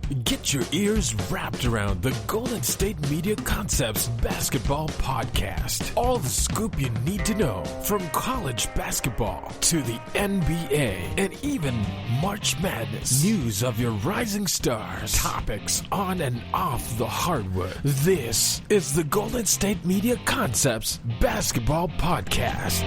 Get your ears wrapped around the Golden State Media Concepts Basketball Podcast. All the scoop you need to know, from college basketball to the NBA and even March Madness. News of your rising stars. Topics on and off the hardwood. This is the Golden State Media Concepts Basketball Podcast.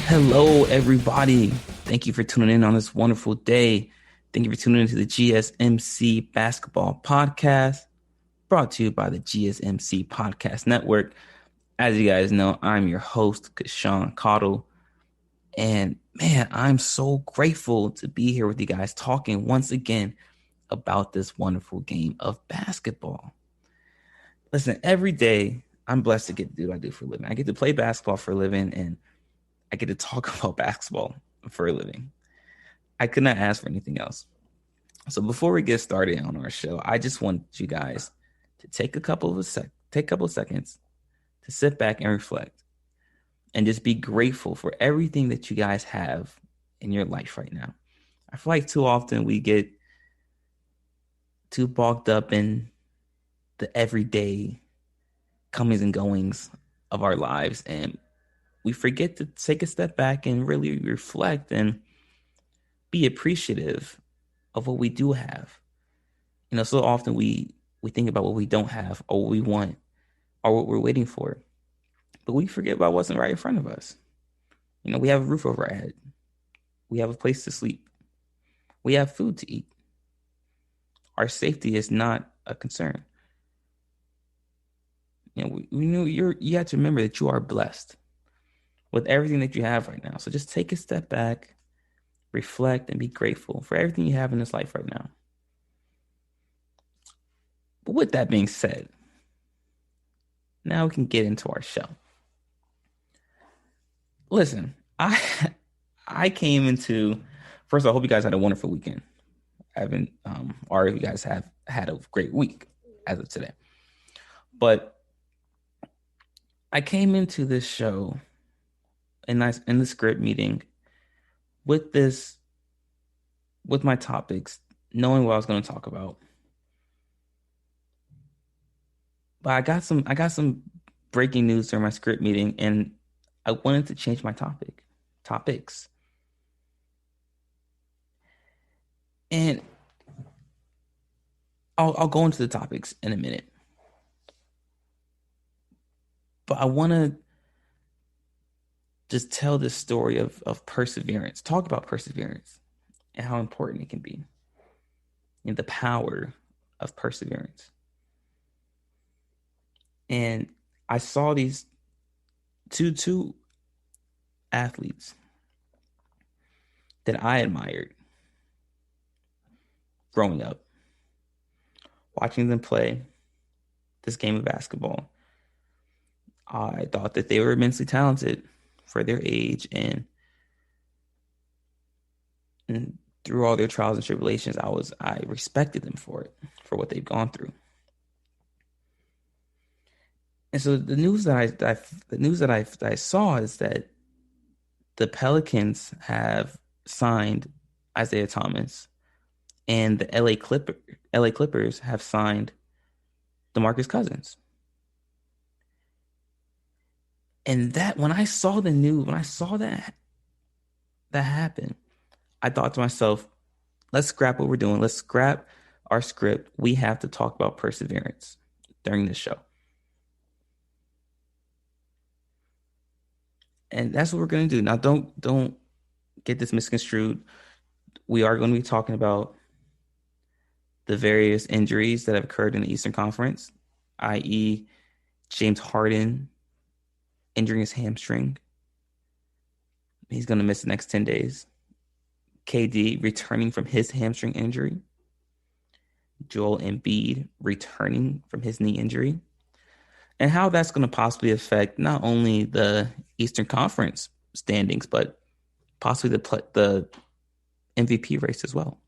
Hello, everybody. Thank you for tuning in on this wonderful day. Thank you for tuning into the GSMC Basketball Podcast, brought to you by the GSMC Podcast Network. As you guys know, I'm your host, Casuan Caudle. And man, I'm so grateful to be here with you guys talking once again about this wonderful game of basketball. Listen, every day I'm blessed to get to do what I do for a living. I get to play basketball for a living, and I get to talk about basketball for a living. I could not ask for anything else. So before we get started on our show, I just want you guys to take a couple of seconds to sit back and reflect and just be grateful for everything that you guys have in your life right now. I feel like too often we get too bogged up in the everyday comings and goings of our lives, and we forget to take a step back and really reflect and be appreciative of what we do have. You know, so often we think about what we don't have or what we want or what we're waiting for, but we forget about what's right in front of us. You know, we have a roof over our head. We have a place to sleep. We have food to eat. Our safety is not a concern. You know, we know you have to remember that you are blessed with everything that you have right now. So just take a step back, reflect, and be grateful for everything you have in this life right now. But with that being said, now we can get into our show. Listen, I came into, first of all, I hope you guys had a wonderful weekend. Or you guys have had a great week as of today. But I came into this show in the script meeting with my topics, knowing what I was going to talk about. But I got some breaking news during my script meeting, and I wanted to change my topics. And I'll go into the topics in a minute. But I want to just tell this story of perseverance. Talk about perseverance and how important it can be, and the power of perseverance. And I saw these two athletes that I admired growing up, watching them play this game of basketball. I thought that they were immensely talented for their age, and through all their trials and tribulations, I respected them for what they've gone through. And so the news that I saw is that the Pelicans have signed Isaiah Thomas, and the LA Clippers have signed DeMarcus Cousins. And that, when I saw that happen, I thought to myself, let's scrap what we're doing. Let's scrap our script. We have to talk about perseverance during this show. And that's what we're going to do. Now, don't get this misconstrued. We are going to be talking about the various injuries that have occurred in the Eastern Conference, i.e. James Harden injuring his hamstring. He's going to miss the next 10 days. KD returning from his hamstring injury. Joel Embiid returning from his knee injury. And how that's going to possibly affect not only the Eastern Conference standings, but possibly the MVP race as well.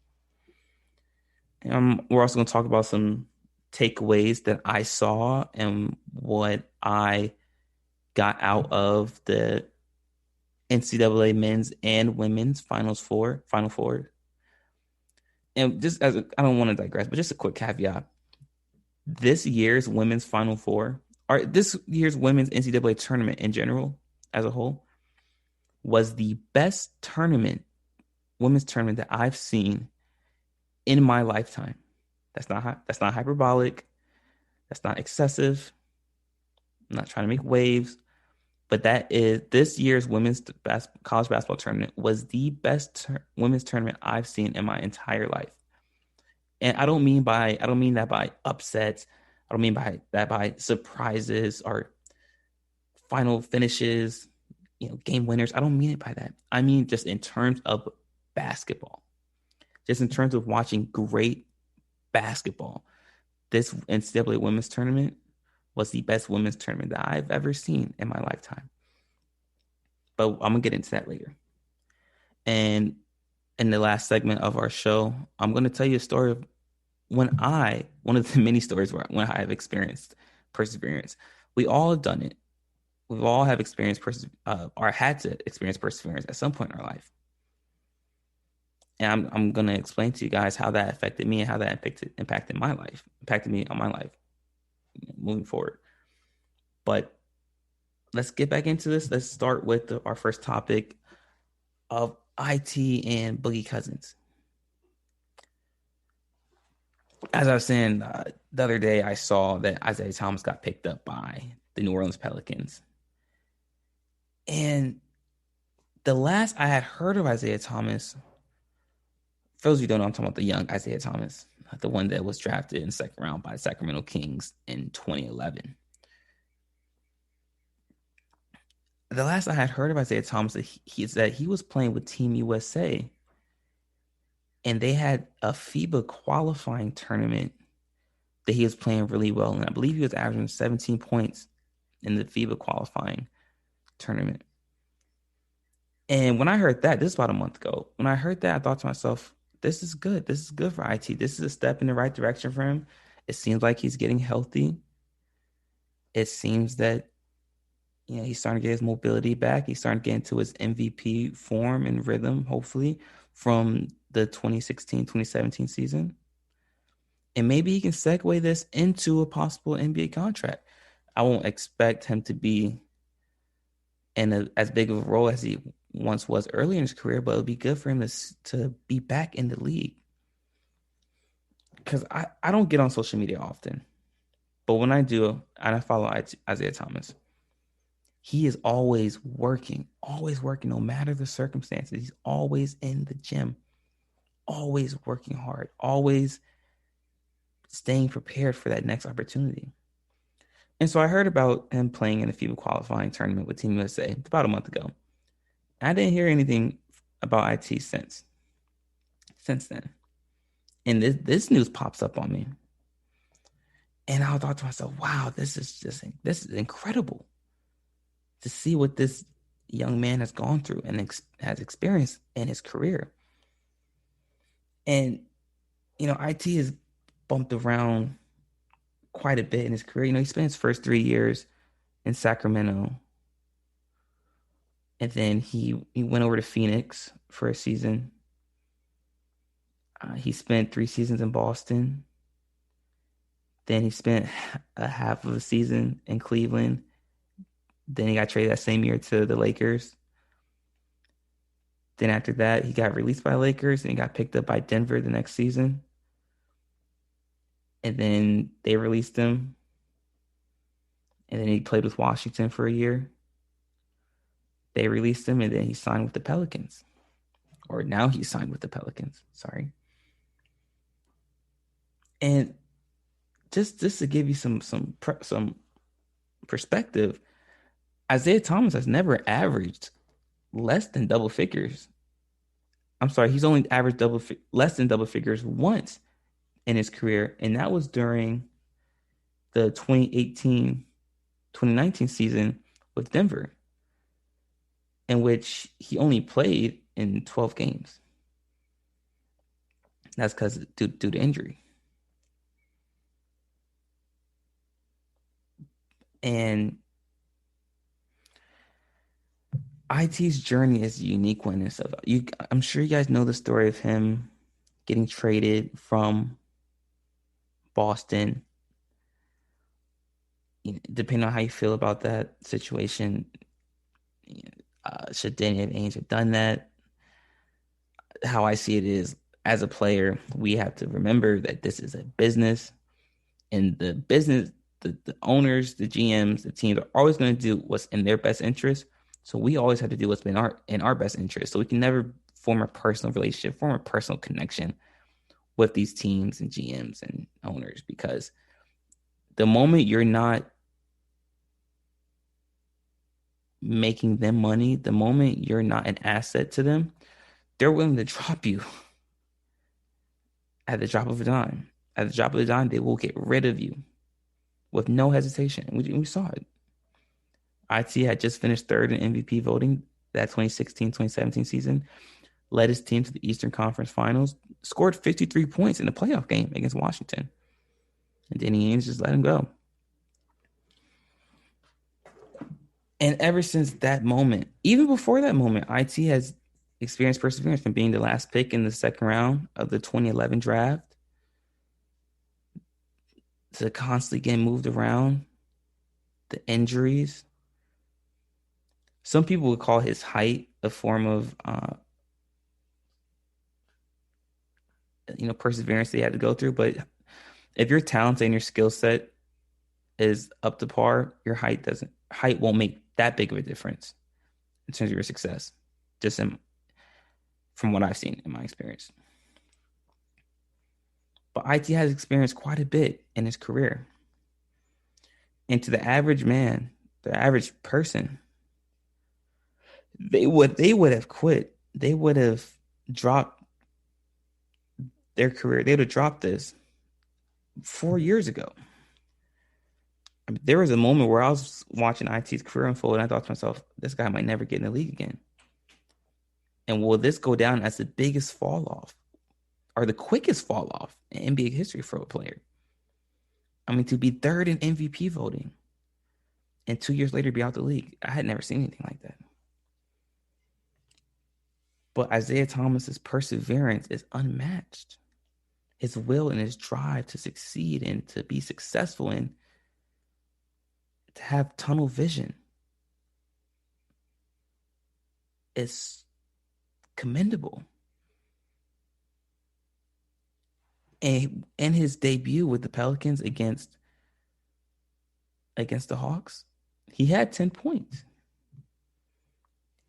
We're also going to talk about some takeaways that I saw and what I got out of the NCAA men's and women's Final Four. And just I don't want to digress, but just a quick caveat. This year's women's Final Four, or this year's women's NCAA tournament in general, as a whole, was the best women's tournament that I've seen in my lifetime. That's not hyperbolic. That's not excessive. I'm not trying to make waves, but this year's women's college basketball tournament was the best women's tournament I've seen in my entire life. And I don't mean that by upsets. I don't mean by that by surprises or final finishes, game winners. I don't mean it by that. I mean just in terms of basketball. Just in terms of watching great basketball. This NCAA women's tournament was the best women's tournament that I've ever seen in my lifetime. But I'm going to get into that later. And in the last segment of our show, I'm going to tell you a story of one of the many stories when I have experienced perseverance. We all have done it. We all have experienced or had to experience perseverance at some point in our life. And I'm going to explain to you guys how that affected me and how that impacted me on my life moving forward. But let's get back into this. Let's start with our first topic of IT and Boogie Cousins. As I was saying the other day, I saw that Isaiah Thomas got picked up by the New Orleans Pelicans. And the last I had heard of Isaiah Thomas, for those of you who don't know, I'm talking about the young Isaiah Thomas, the one that was drafted in the second round by the Sacramento Kings in 2011. The last I had heard of Isaiah Thomas is that he was playing with Team USA. And they had a FIBA qualifying tournament that he was playing really well. And I believe he was averaging 17 points in the FIBA qualifying tournament. And when I heard that, this is about a month ago. When I heard that, I thought to myself, this is good. This is good for IT. This is a step in the right direction for him. It seems like he's getting healthy. It seems that he's starting to get his mobility back. He's starting to get into his MVP form and rhythm, hopefully, from the 2016-2017 season. And maybe he can segue this into a possible NBA contract. I won't expect him to be in as big of a role as he once was early in his career, but it'll be good for him to be back in the league. Because I don't get on social media often. But when I do, and I follow Isaiah Thomas, he is always working, no matter the circumstances. He's always in the gym, always working hard, always staying prepared for that next opportunity. And so I heard about him playing in the FIBA qualifying tournament with Team USA about a month ago. I didn't hear anything about IT since then. And this news pops up on me. And I thought to myself, wow, this is incredible to see what this young man has gone through and has experienced in his career. And, IT has bumped around quite a bit in his career. He spent his first 3 years in Sacramento. And then he went over to Phoenix for a season. He spent 3 seasons in Boston. Then he spent a half of a season in Cleveland. Then he got traded that same year to the Lakers. Then after that, he got released by Lakers and he got picked up by Denver the next season. And then they released him. And then he played with Washington for a year. They released him and then he signed with the Pelicans. Or now he's signed with the Pelicans. Sorry. And just to give you some perspective, Isaiah Thomas has never averaged less than double figures. I'm sorry, he's only averaged less than double figures once in his career, and that was during the 2018-2019 season with Denver, in which he only played in 12 games. That's because due to injury. And IT's journey is a unique one. I'm sure you guys know the story of him getting traded from Boston. Depending on how you feel about that situation, should Danny Ainge have done that? How I see it is, as a player, we have to remember that this is a business, and the business, the owners, the GMs, the teams are always going to do what's in their best interest. So we always have to do what's in our best interest. So we can never form a personal relationship, form a personal connection with these teams and GMs and owners, because the moment you're not making them money, the moment you're not an asset to them, they're willing to drop you at the drop of a dime. At the drop of a dime, they will get rid of you with no hesitation. We saw it. IT had just finished third in MVP voting that 2016-2017 season, led his team to the Eastern Conference Finals, scored 53 points in the playoff game against Washington. And Danny Ainge just let him go. And ever since that moment, even before that moment, IT has experienced perseverance, from being the last pick in the second round of the 2011 draft to constantly getting moved around, the injuries. Some people would call his height a form of, perseverance they had to go through. But if your talent and your skill set is up to par, your height won't make that big of a difference in terms of your success. Just from what I've seen in my experience. But IT has experienced quite a bit in his career. And to the average man, the average person, they would have quit. They would have dropped their career. They would have dropped this 4 years ago. I mean, there was a moment where I was watching IT's career unfold, and I thought to myself, this guy might never get in the league again. And will this go down as the biggest fall off, or the quickest fall off in NBA history for a player? I mean, to be third in MVP voting and 2 years later be out the league, I had never seen anything like that. But Isaiah Thomas's perseverance is unmatched. His will and his drive to succeed and to be successful and to have tunnel vision is commendable. And in his debut with the Pelicans against the Hawks, he had 10 points.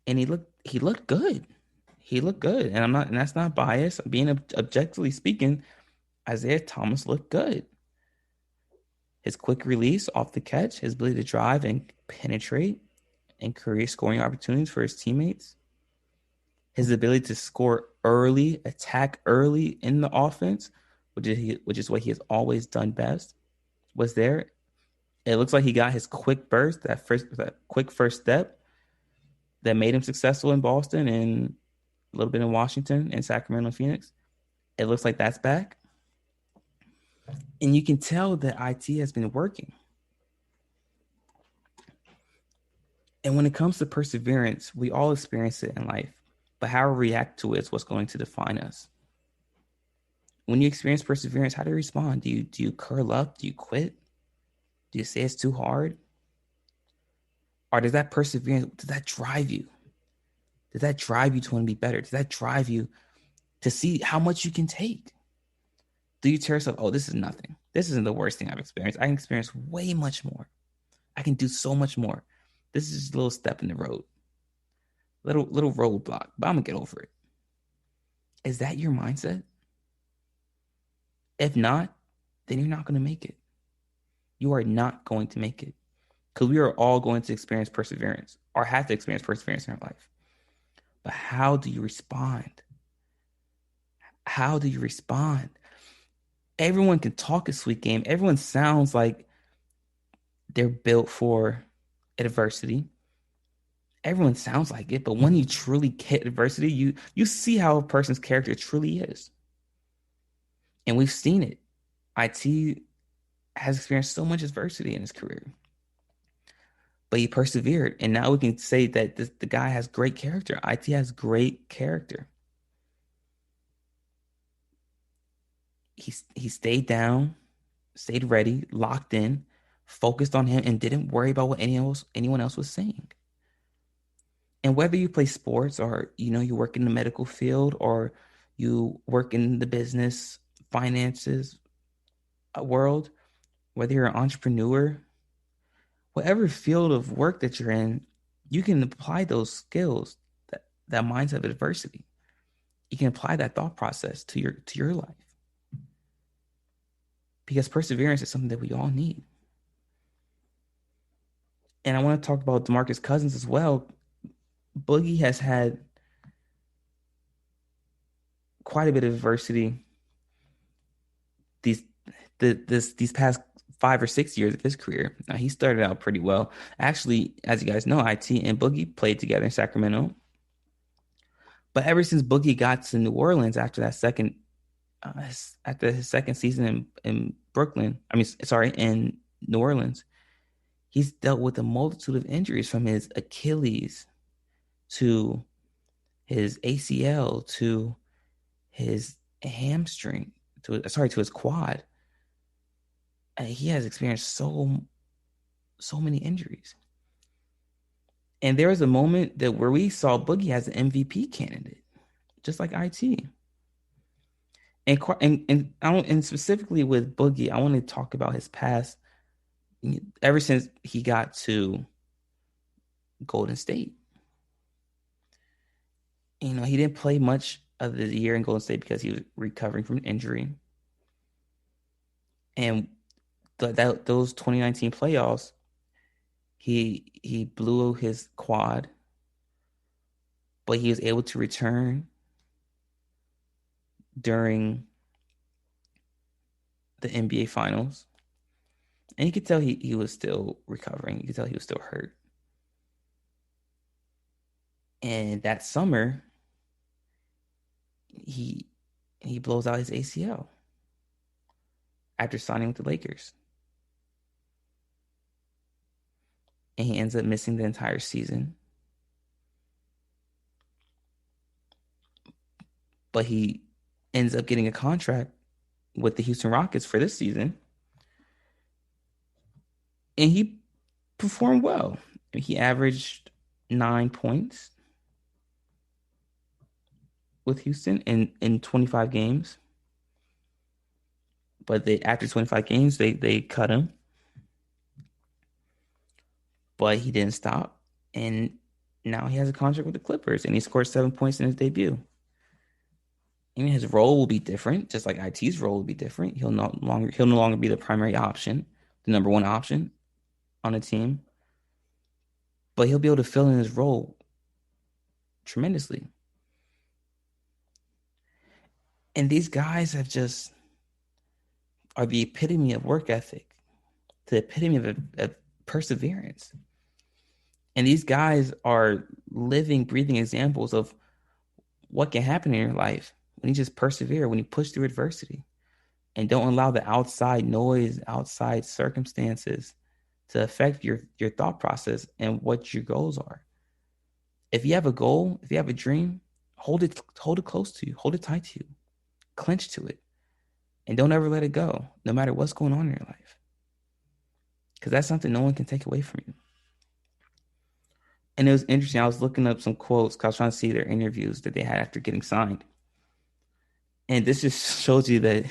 And he looked good. He looked good. And that's not bias. Being objectively speaking, Isaiah Thomas looked good. His quick release off the catch, his ability to drive and penetrate and create scoring opportunities for his teammates, his ability to score early, attack early in the offense, which is what he has always done best, was there. It looks like he got his quick burst, that quick first step that made him successful in Boston and a little bit in Washington and Sacramento and Phoenix. It looks like that's back. And you can tell that IT has been working. And when it comes to perseverance, we all experience it in life, but how we react to it is what's going to define us. When you experience perseverance, how do you respond? Do you curl up? Do you quit? Do you say it's too hard? Or does that perseverance, does that drive you? Does that drive you to want to be better? Does that drive you to see how much you can take? Do you tell yourself, oh, this is nothing. This isn't the worst thing I've experienced. I can experience way much more. I can do so much more. This is just a little step in the road. Little roadblock, but I'm going to get over it. Is that your mindset? If not, then you're not going to make it. You are not going to make it. because we are all going to experience perseverance or have to experience perseverance in our life. But how do you respond? How do you respond? Everyone can talk a sweet game. Everyone sounds like they're built for adversity. Everyone sounds like it, but when you truly get adversity, you see how a person's character truly is. And we've seen it. IT has experienced so much adversity in his career, but he persevered. And now we can say that the guy has great character. IT has great character. He stayed down, stayed ready, locked in, focused on him, and didn't worry about what anyone else was saying. And whether you play sports or you work in the medical field or you work in the business, finances world, whether you're an entrepreneur, whatever field of work that you're in, you can apply those skills, that mindset of adversity. You can apply that thought process to your life. Because perseverance is something that we all need. And I want to talk about DeMarcus Cousins as well. Boogie has had quite a bit of adversity these past 5 or 6 years of his career. Now, he started out pretty well. Actually, as you guys know, IT and Boogie played together in Sacramento. But ever since Boogie got to New Orleans after his second season in in New Orleans, he's dealt with a multitude of injuries, from his Achilles to his ACL to his hamstring to his quad. And he has experienced so many injuries. And there was a moment where we saw Boogie as an MVP candidate, just like IT. And specifically with Boogie, I want to talk about his past. Ever since he got to Golden State, he didn't play much of the year in Golden State because he was recovering from an injury. And those 2019 playoffs, he blew his quad, but he was able to return during the NBA Finals. And you could tell he was still recovering. You could tell he was still hurt. And that summer, he blows out his ACL after signing with the Lakers. And he ends up missing the entire season. But he ends up getting a contract with the Houston Rockets for this season. And he performed well. He averaged 9 points with Houston in 25 games. But after 25 games, they cut him. But he didn't stop. And now he has a contract with the Clippers. And he scored 7 points in his debut. And his role will be different, just like IT's role will be different. He'll no longer be the primary option, the number one option on a team. But he'll be able to fill in his role tremendously. And these guys are the epitome of work ethic, the epitome of perseverance. And these guys are living, breathing examples of what can happen in your life when you just persevere, when you push through adversity and don't allow the outside noise, outside circumstances to affect your thought process and what your goals are. If you have a goal, if you have a dream, hold it close to you, hold it tight to you, clench to it, and don't ever let it go, no matter what's going on in your life. Because that's something no one can take away from you. And it was interesting. I was looking up some quotes because I was trying to see their interviews that they had after getting signed. And this just shows you that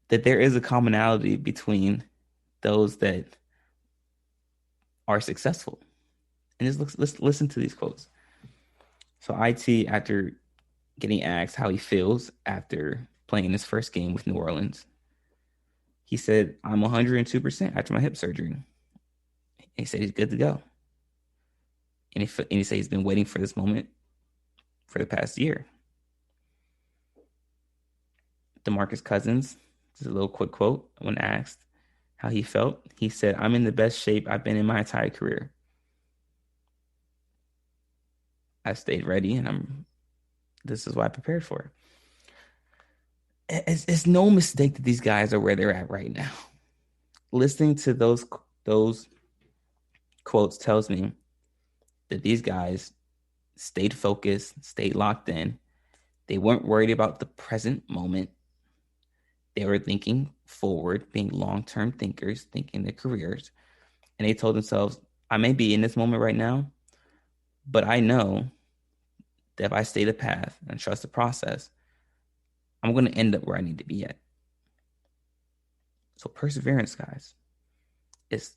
there is a commonality between those that are successful. And let's listen to these quotes. So IT, after getting asked how he feels after playing his first game with New Orleans, He said, I'm 102% after my hip surgery. He said he's good to go. And he said he's been waiting for this moment for the past year. DeMarcus Cousins, just a little quick quote, when asked how he felt, he said, I'm in the best shape I've been in my entire career. I stayed ready, and this is what I prepared for. It's no mistake that these guys are where they're at right now. Listening to those quotes tells me that these guys stayed focused, stayed locked in. They weren't worried about the present moment. They were thinking forward, being long-term thinkers, thinking their careers. And they told themselves, I may be in this moment right now, but I know that if I stay the path and trust the process, I'm going to end up where I need to be at. So perseverance, guys, is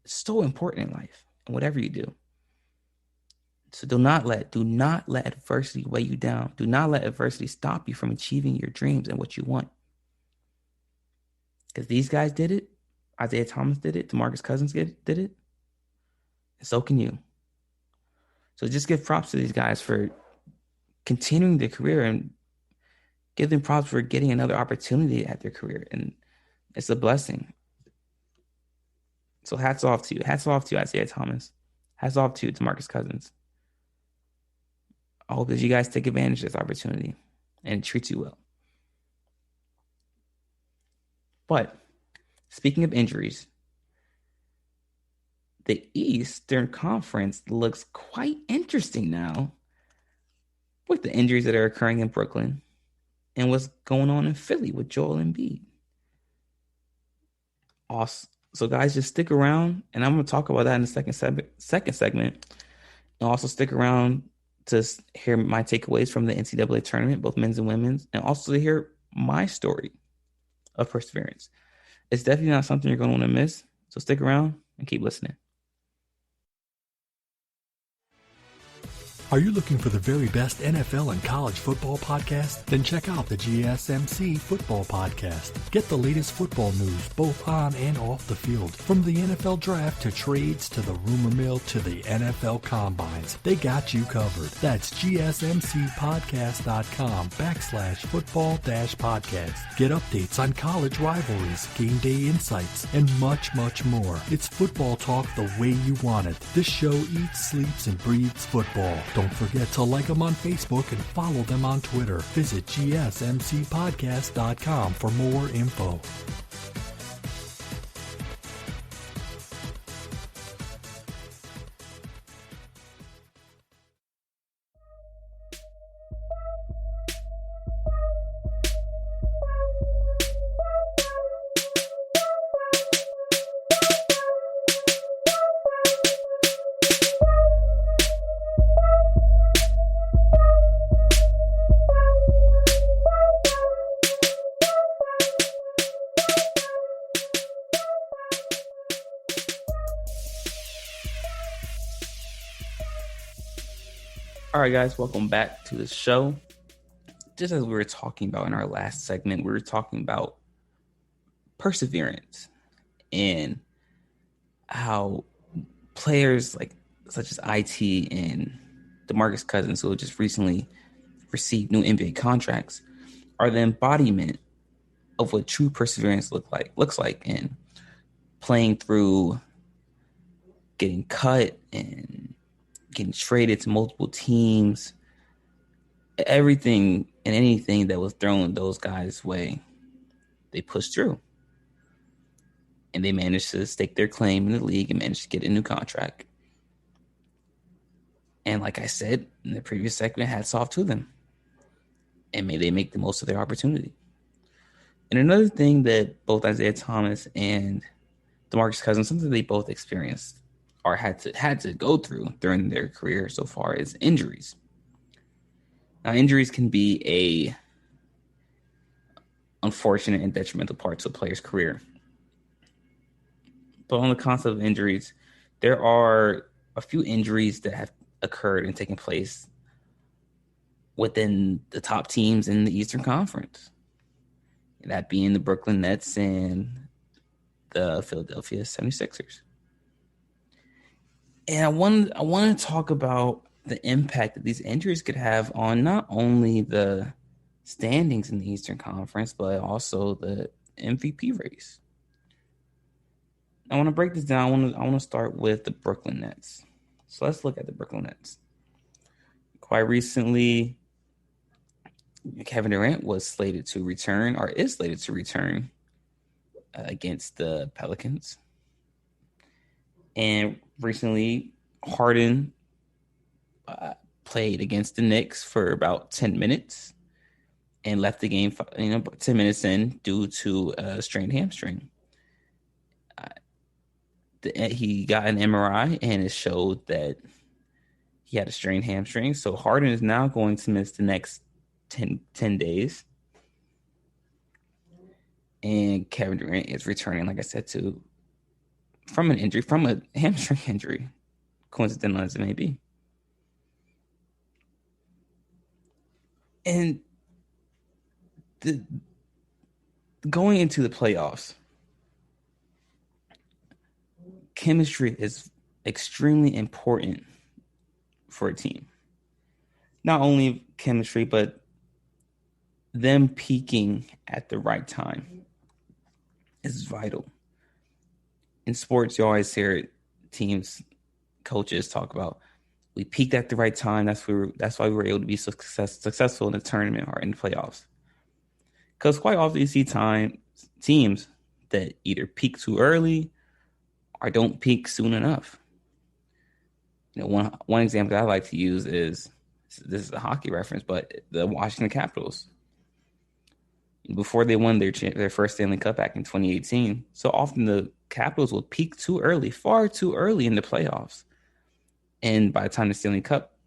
so important in life and whatever you do. So do not let adversity weigh you down. Do not let adversity stop you from achieving your dreams and what you want. Because these guys did it. Isaiah Thomas did it. DeMarcus Cousins did it. And so can you. So just give props to these guys for continuing their career and give them props for getting another opportunity at their career. And it's a blessing. So hats off to you. Hats off to you, Isaiah Thomas. Hats off to you, DeMarcus Cousins. I hope that you guys take advantage of this opportunity and it treats you well. But speaking of injuries, the Eastern Conference looks quite interesting now with the injuries that are occurring in Brooklyn and what's going on in Philly with Joel Embiid. Awesome. So guys, just stick around, and I'm going to talk about that in the second segment. And also stick around to hear my takeaways from the NCAA tournament, both men's and women's, and also to hear my story of perseverance. It's definitely not something you're going to want to miss. So stick around and keep listening. Are you looking for the very best NFL and college football podcast? Then check out the GSMC Football Podcast. Get the latest football news both on and off the field. From the NFL Draft to trades to the rumor mill to the NFL Combines, they got you covered. That's GSMCpodcast.com/football-podcast. Get updates on college rivalries, game day insights, and much, much more. It's football talk the way you want it. This show eats, sleeps, and breathes football. Don't forget to like them on Facebook and follow them on Twitter. Visit GSMCpodcast.com for more info. All right, guys, welcome back to the show. Just as we were talking about in our last segment, we were talking about perseverance and how players such as IT and DeMarcus Cousins, who just recently received new NBA contracts, are the embodiment of what true perseverance looks like in playing through getting cut and getting traded to multiple teams. Everything and anything that was thrown those guys' way, they pushed through. And they managed to stake their claim in the league and managed to get a new contract. And like I said in the previous segment, hats off to them. And may they make the most of their opportunity. And another thing that both Isaiah Thomas and DeMarcus Cousins, something they both experienced or had to go through during their career so far, is injuries. Now, injuries can be a unfortunate and detrimental part to a player's career. But on the concept of injuries, there are a few injuries that have occurred and taken place within the top teams in the Eastern Conference. that being the Brooklyn Nets and the Philadelphia 76ers. And I want to talk about the impact that these injuries could have on not only the standings in the Eastern Conference, but also the MVP race. I want to break this down. I want to start with the Brooklyn Nets. So let's look at the Brooklyn Nets. Quite recently, Kevin Durant was slated to return, or is slated to return, against the Pelicans. And recently, Harden played against the Knicks for about 10 minutes and left the game 10 minutes in due to a strained hamstring. He got an MRI and it showed that he had a strained hamstring. So Harden is now going to miss the next 10 days. And Kevin Durant is returning, like I said, from a hamstring injury, coincidental as it may be. And going into the playoffs, chemistry is extremely important for a team. Not only chemistry, but them peaking at the right time is vital. In sports, you always hear teams, coaches talk about, we peaked at the right time. That's why we were able to be successful in the tournament or in the playoffs. Because quite often you see teams that either peak too early or don't peak soon enough. One example that I like to use is, this is a hockey reference, but the Washington Capitals. Before they won their first Stanley Cup back in 2018, so often the Capitals will peak too early, far too early in the playoffs. And by the time the Stanley Cup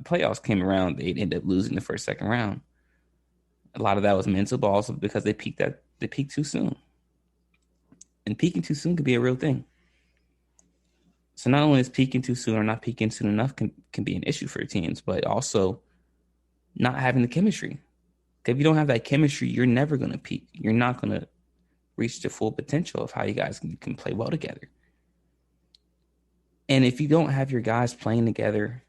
playoffs came around, they'd end up losing the first, second round. A lot of that was mental, but also because they peaked too soon. And peaking too soon could be a real thing. So not only is peaking too soon or not peaking soon enough can be an issue for teams, but also not having the chemistry. If you don't have that chemistry, you're never going to peak. You're not going to reach the full potential of how you guys can play well together. And if you don't have your guys playing together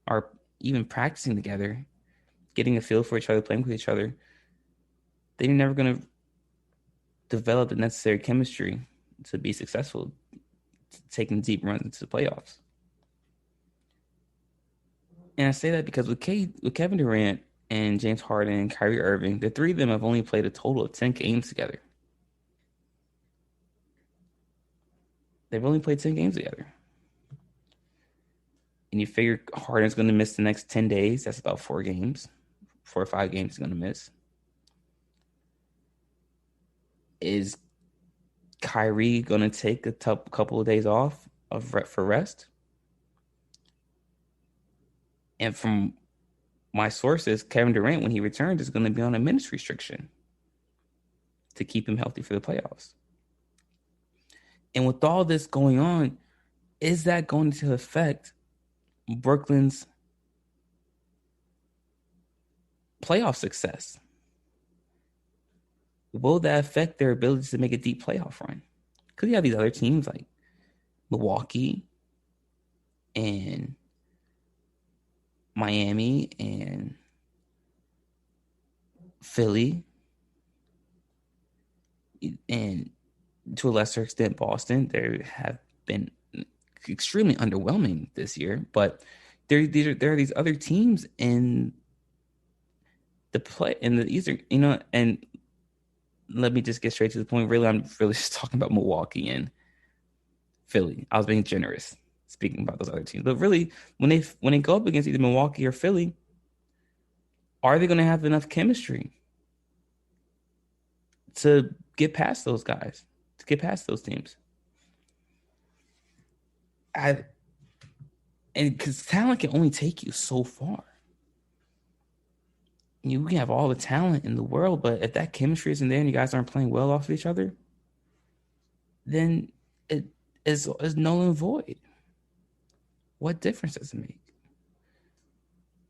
or even practicing together, getting a feel for each other, playing with each other, then you're never going to develop the necessary chemistry to be successful, taking deep runs into the playoffs. And I say that because with Kevin Durant and James Harden and Kyrie Irving, the three of them have only played a total of 10 games together. They've only played 10 games together. And you figure Harden's going to miss the next 10 days. That's about 4 or 5 games he's going to miss. Is Kyrie going to take a couple of days off for rest? And from my sources, Kevin Durant, when he returns, is going to be on a minutes restriction to keep him healthy for the playoffs. And with all this going on, is that going to affect Brooklyn's playoff success? Will that affect their ability to make a deep playoff run? Because you have these other teams like Milwaukee and Miami and Philly and to a lesser extent Boston. They have been extremely underwhelming this year, but there are these other teams in the Eastern, and let me just get straight to the point. Really, I'm really just talking about Milwaukee and Philly. I was being generous speaking about those other teams, but really, when they go up against either Milwaukee or Philly, are they going to have enough chemistry to get past those guys, to get past those teams? And because talent can only take you so far. You can have all the talent in the world, but if that chemistry isn't there and you guys aren't playing well off of each other, then it is null and void. What difference does it make?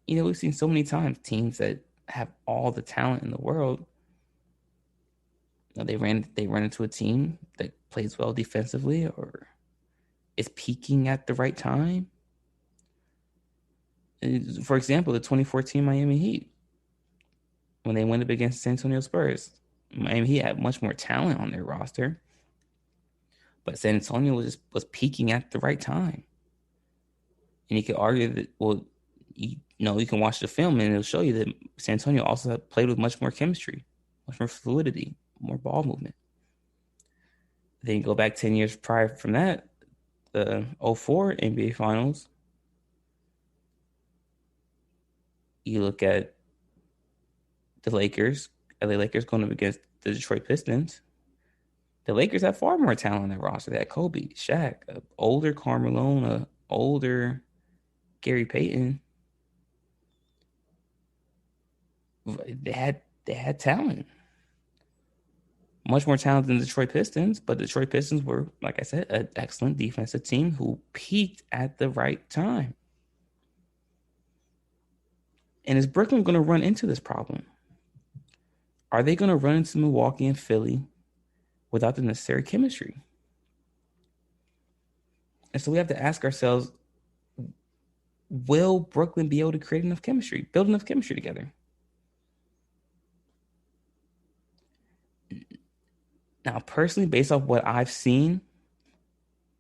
We've seen so many times teams that have all the talent in the world, they run into a team that plays well defensively or is peaking at the right time. For example, the 2014 Miami Heat, when they went up against San Antonio Spurs, Miami Heat had much more talent on their roster, but San Antonio was peaking at the right time. And you could argue that, well, you can watch the film and it'll show you that San Antonio also played with much more chemistry, much more fluidity, more ball movement. Then you go back 10 years prior from that, the 04 NBA Finals. You look at the Lakers, LA Lakers going up against the Detroit Pistons. The Lakers have far more talent on their roster. They had Kobe, Shaq, an older Karl Malone, an older Gary Payton. They had talent. Much more talent than the Detroit Pistons, but the Detroit Pistons were, like I said, an excellent defensive team who peaked at the right time. And is Brooklyn going to run into this problem? Are they going to run into Milwaukee and Philly without the necessary chemistry? And so we have to ask ourselves, will Brooklyn be able to build enough chemistry together? Now, personally, based off what I've seen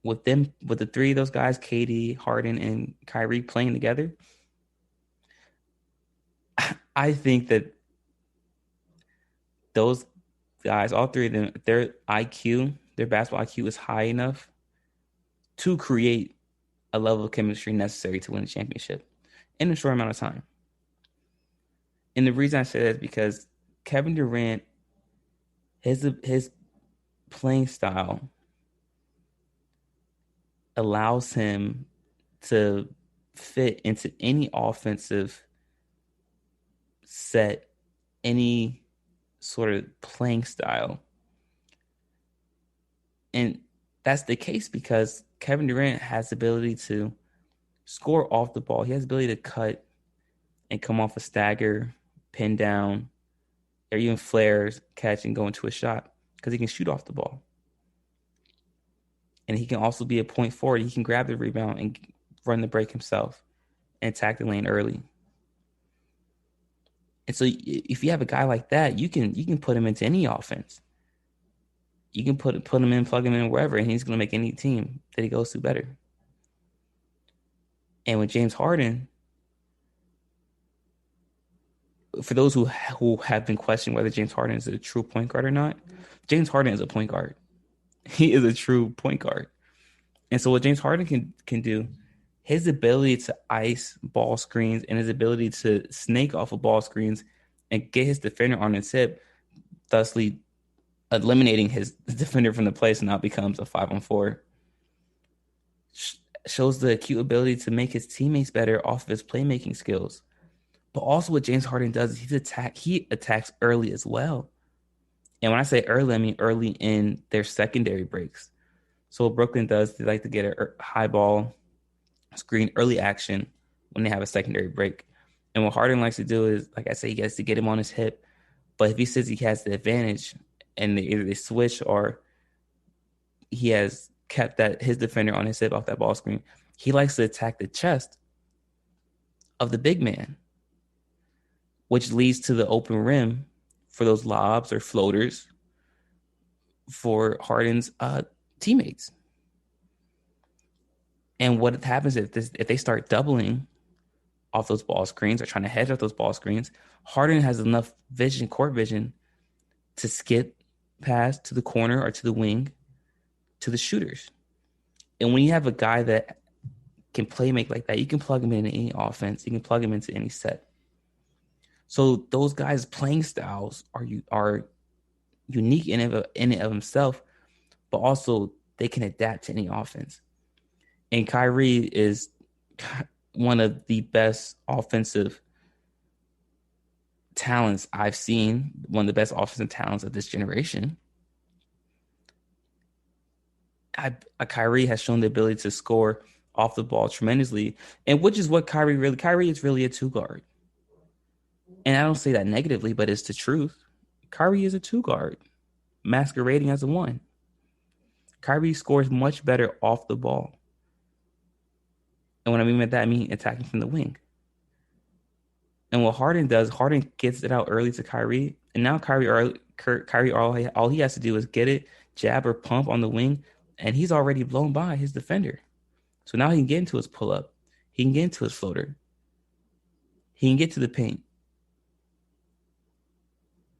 with the three of those guys, KD, Harden, and Kyrie playing together, I think that those guys, all three of them, their basketball IQ is high enough to create a level of chemistry necessary to win a championship in a short amount of time. And the reason I say that is because Kevin Durant, his playing style allows him to fit into any offensive set, any sort of playing style. And that's the case because Kevin Durant has the ability to score off the ball. He has the ability to cut and come off a stagger, pin down, or even flares, catch and go into a shot because he can shoot off the ball. And he can also be a point forward. He can grab the rebound and run the break himself and attack the lane early. And so if you have a guy like that, you can put him into any offense. You can put him in, plug him in wherever, and he's going to make any team that he goes to better. And with James Harden, for those who have been questioning whether James Harden is a true point guard or not, James Harden is a point guard. He is a true point guard. And so what James Harden can do, his ability to ice ball screens and his ability to snake off of ball screens and get his defender on his hip, thusly eliminating his defender from the play, so now it becomes a 5-on-4, shows the acute ability to make his teammates better off of his playmaking skills. But also what James Harden does is he attacks early as well. And when I say early, I mean early in their secondary breaks. So what Brooklyn does, they like to get a high ball screen early action when they have a secondary break. And what Harden likes to do is, like I say, he gets to get him on his hip. But if he says he has the advantage and either they switch or he has kept his defender on his hip off that ball screen, he likes to attack the chest of the big man, which leads to the open rim for those lobs or floaters for Harden's teammates. And what happens if they start doubling off those ball screens or trying to hedge off those ball screens, Harden has enough court vision, to skip pass to the corner or to the wing to the shooters. And when you have a guy that can play make like that, you can plug him into any offense. You can plug him into any set. So those guys' playing styles are unique in and of himself, but also they can adapt to any offense. And Kyrie is one of the best offensive talents I've seen, one of the best offensive talents of this generation. Kyrie has shown the ability to score off the ball tremendously, and which is what Kyrie is really a two guard. And I don't say that negatively, but it's the truth. Kyrie is a two guard. masquerading as a 1. Kyrie scores much better off the ball. And what I mean by that, I mean attacking from the wing. And what Harden does, Harden gets it out early to Kyrie. And now Kyrie all he has to do is get it, jab or pump on the wing, and he's already blown by his defender. So now he can get into his pull-up. He can get into his floater. He can get to the paint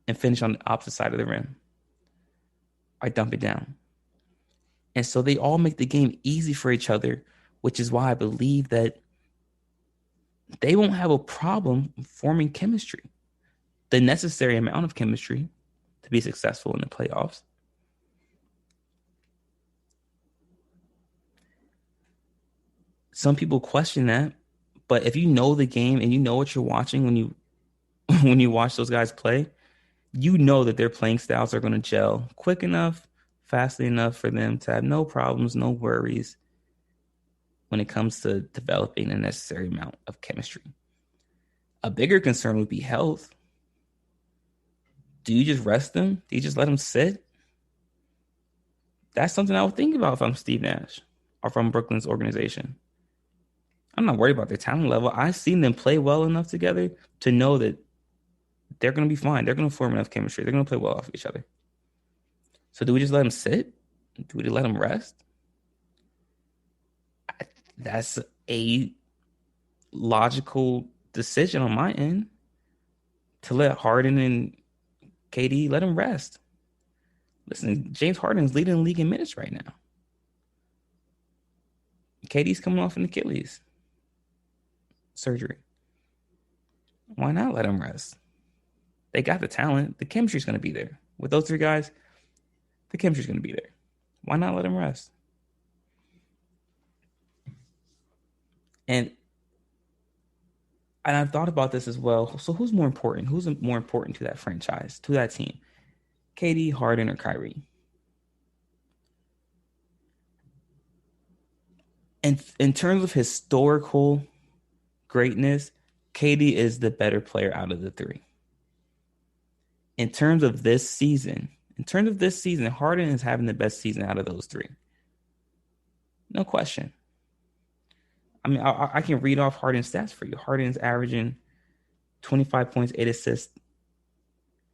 and finish on the opposite side of the rim. I dump it down. And so they all make the game easy for each other, which is why I believe that they won't have a problem forming chemistry, the necessary amount of chemistry to be successful in the playoffs. Some people question that, but if you know the game and you know what you're watching when you watch those guys play, you know that their playing styles are going to gel quick enough, fastly enough for them to have no problems, no worries when it comes to developing the necessary amount of chemistry. A bigger concern would be health. Do you just rest them? Do you just let them sit? That's something I would think about if I'm Steve Nash or from Brooklyn's organization. I'm not worried about their talent level. I've seen them play well enough together to know that they're going to be fine. They're going to form enough chemistry. They're going to play well off each other. So do we just let them sit? Do we let them rest? That's a logical decision on my end to let Harden and KD let them rest. Listen, James Harden is leading the league in minutes right now. KD's coming off an Achilles surgery. Why not let him rest? They got the talent. The chemistry's going to be there. With those 3 guys, the chemistry's going to be there. Why not let him rest? And I've thought about this as well. So who's more important? Who's more important to that franchise, to that team? KD, Harden, or Kyrie? And in terms of historical greatness, KD is the better player out of the 3. In terms of this season, Harden is having the best season out of those 3. No question. I mean, I can read off Harden's stats for you. Harden's averaging 25 points, 8 assists,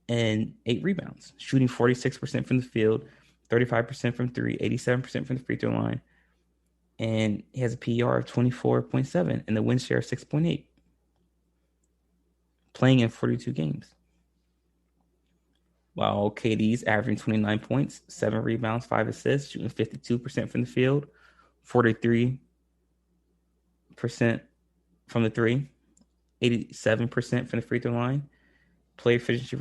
and 8 rebounds, shooting 46% from the field, 35% from 3, 87% from the free throw line. And he has a PER of 24.7 and the win share of 6.8. Playing in 42 games. While KD's averaging 29 points, 7 rebounds, 5 assists, shooting 52% from the field, 43% from the 3, 87% from the free throw line, player efficiency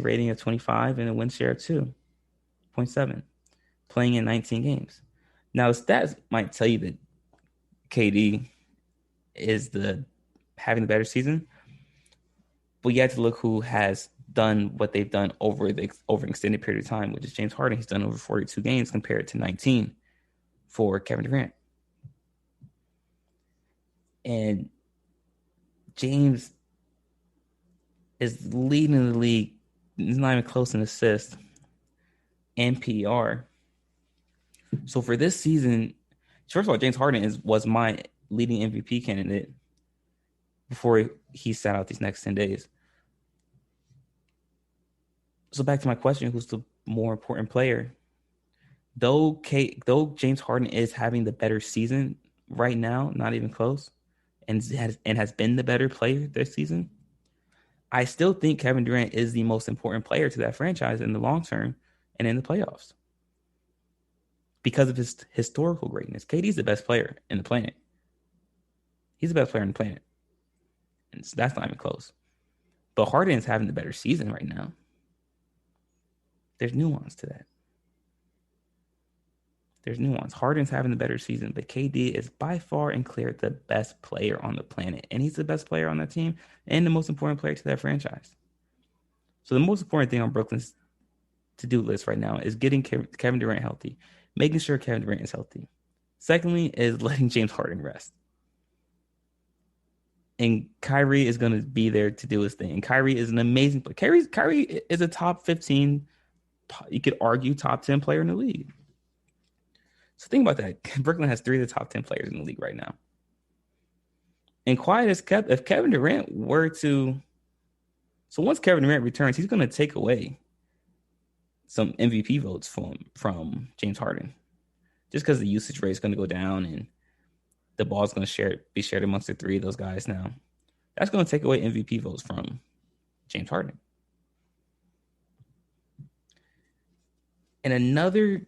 rating of 25, and a win share of 2.7, playing in 19 games. Now, stats might tell you that KD is having the better season, but you have to look who has done what they've done over an extended period of time, which is James Harden. He's done over 42 games compared to 19 for Kevin Durant. And James is leading the league. He's not even close in assists and PER. So for this season, first of all, James Harden was my leading MVP candidate before he sat out these next 10 days. So back to my question, who's the more important player? Though James Harden is having the better season right now, not even close, and has been the better player this season, I still think Kevin Durant is the most important player to that franchise in the long term and in the playoffs because of his historical greatness. KD's the best player in the planet. He's the best player on the planet. And so that's not even close. But Harden is having the better season right now. There's nuance to that. There's nuance. Harden's having the better season, but KD is by far and clear the best player on the planet. And he's the best player on that team and the most important player to that franchise. So the most important thing on Brooklyn's to-do list right now is getting Kevin Durant healthy, making sure Kevin Durant is healthy. Secondly is letting James Harden rest. And Kyrie is going to be there to do his thing. And Kyrie is an amazing player. Kyrie is a top 15 argue top 10 player in the league. So think about that. Brooklyn has 3 of the top 10 players in the league right now. And quiet as kept, if Kevin Durant were to, so once Kevin Durant returns, he's going to take away some MVP votes from James Harden, just because the usage rate is going to go down and the ball's going to be shared amongst the 3 of those guys now. That's going to take away MVP votes from James Harden. And another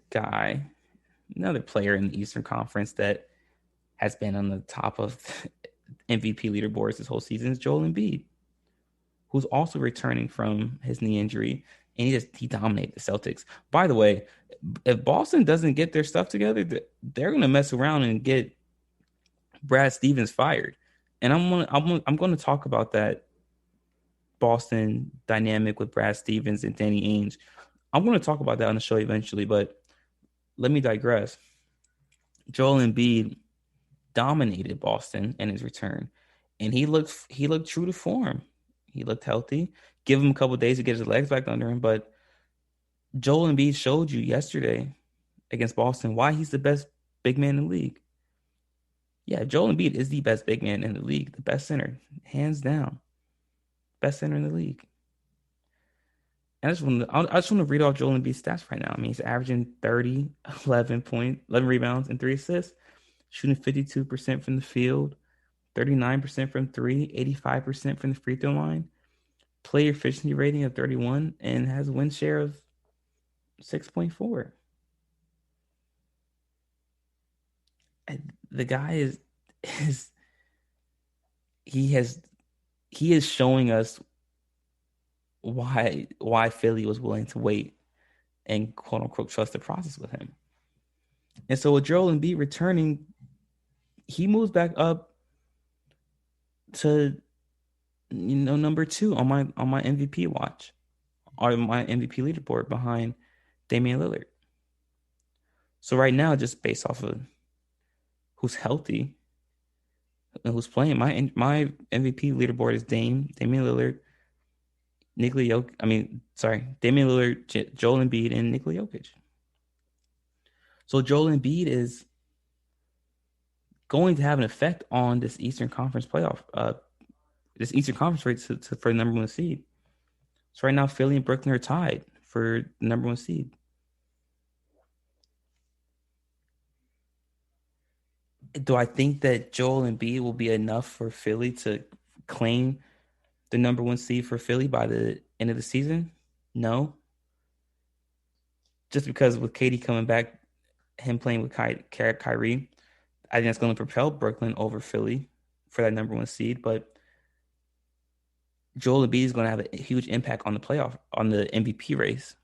player in the Eastern Conference that has been on the top of MVP leaderboards this whole season is Joel Embiid, who's also returning from his knee injury, and he dominated the Celtics. By the way, if Boston doesn't get their stuff together, they're going to mess around and get Brad Stevens fired. And I'm going to talk about that Boston dynamic with Brad Stevens and Danny Ainge. I'm going to talk about that on the show eventually, but let me digress. Joel Embiid dominated Boston in his return, and he looked true to form. He looked healthy. Give him a couple of days to get his legs back under him, but Joel Embiid showed you yesterday against Boston why he's the best big man in the league. Yeah, Joel Embiid is the best big man in the league, the best center, hands down, best center in the league. And I just want to read off Joel Embiid's stats right now. I mean, he's averaging 30, 11 rebounds and 3 assists, shooting 52% from the field, 39% from 3, 85% from the free throw line, player efficiency rating of 31, and has a win share of 6.4. The guy he is showing us why Philly was willing to wait and quote unquote trust the process with him. And so with Joel Embiid returning, he moves back up to number 2 on my MVP watch, or my MVP leaderboard behind Damian Lillard. So right now, just based off of who's healthy and who's playing, my MVP leaderboard is Damian Lillard, Damian Lillard, Joel Embiid, and Nikola Jokic. So Joel Embiid is going to have an effect on this Eastern Conference race for the number 1 seed. So right now, Philly and Brooklyn are tied for the number 1 seed. Do I think that Joel Embiid will be enough for Philly to claim the number 1 seed for Philly by the end of the season? No. Just because with KD coming back, him playing with Kyrie, I think that's going to propel Brooklyn over Philly for that number 1 seed. But Joel Embiid is going to have a huge impact on the MVP race.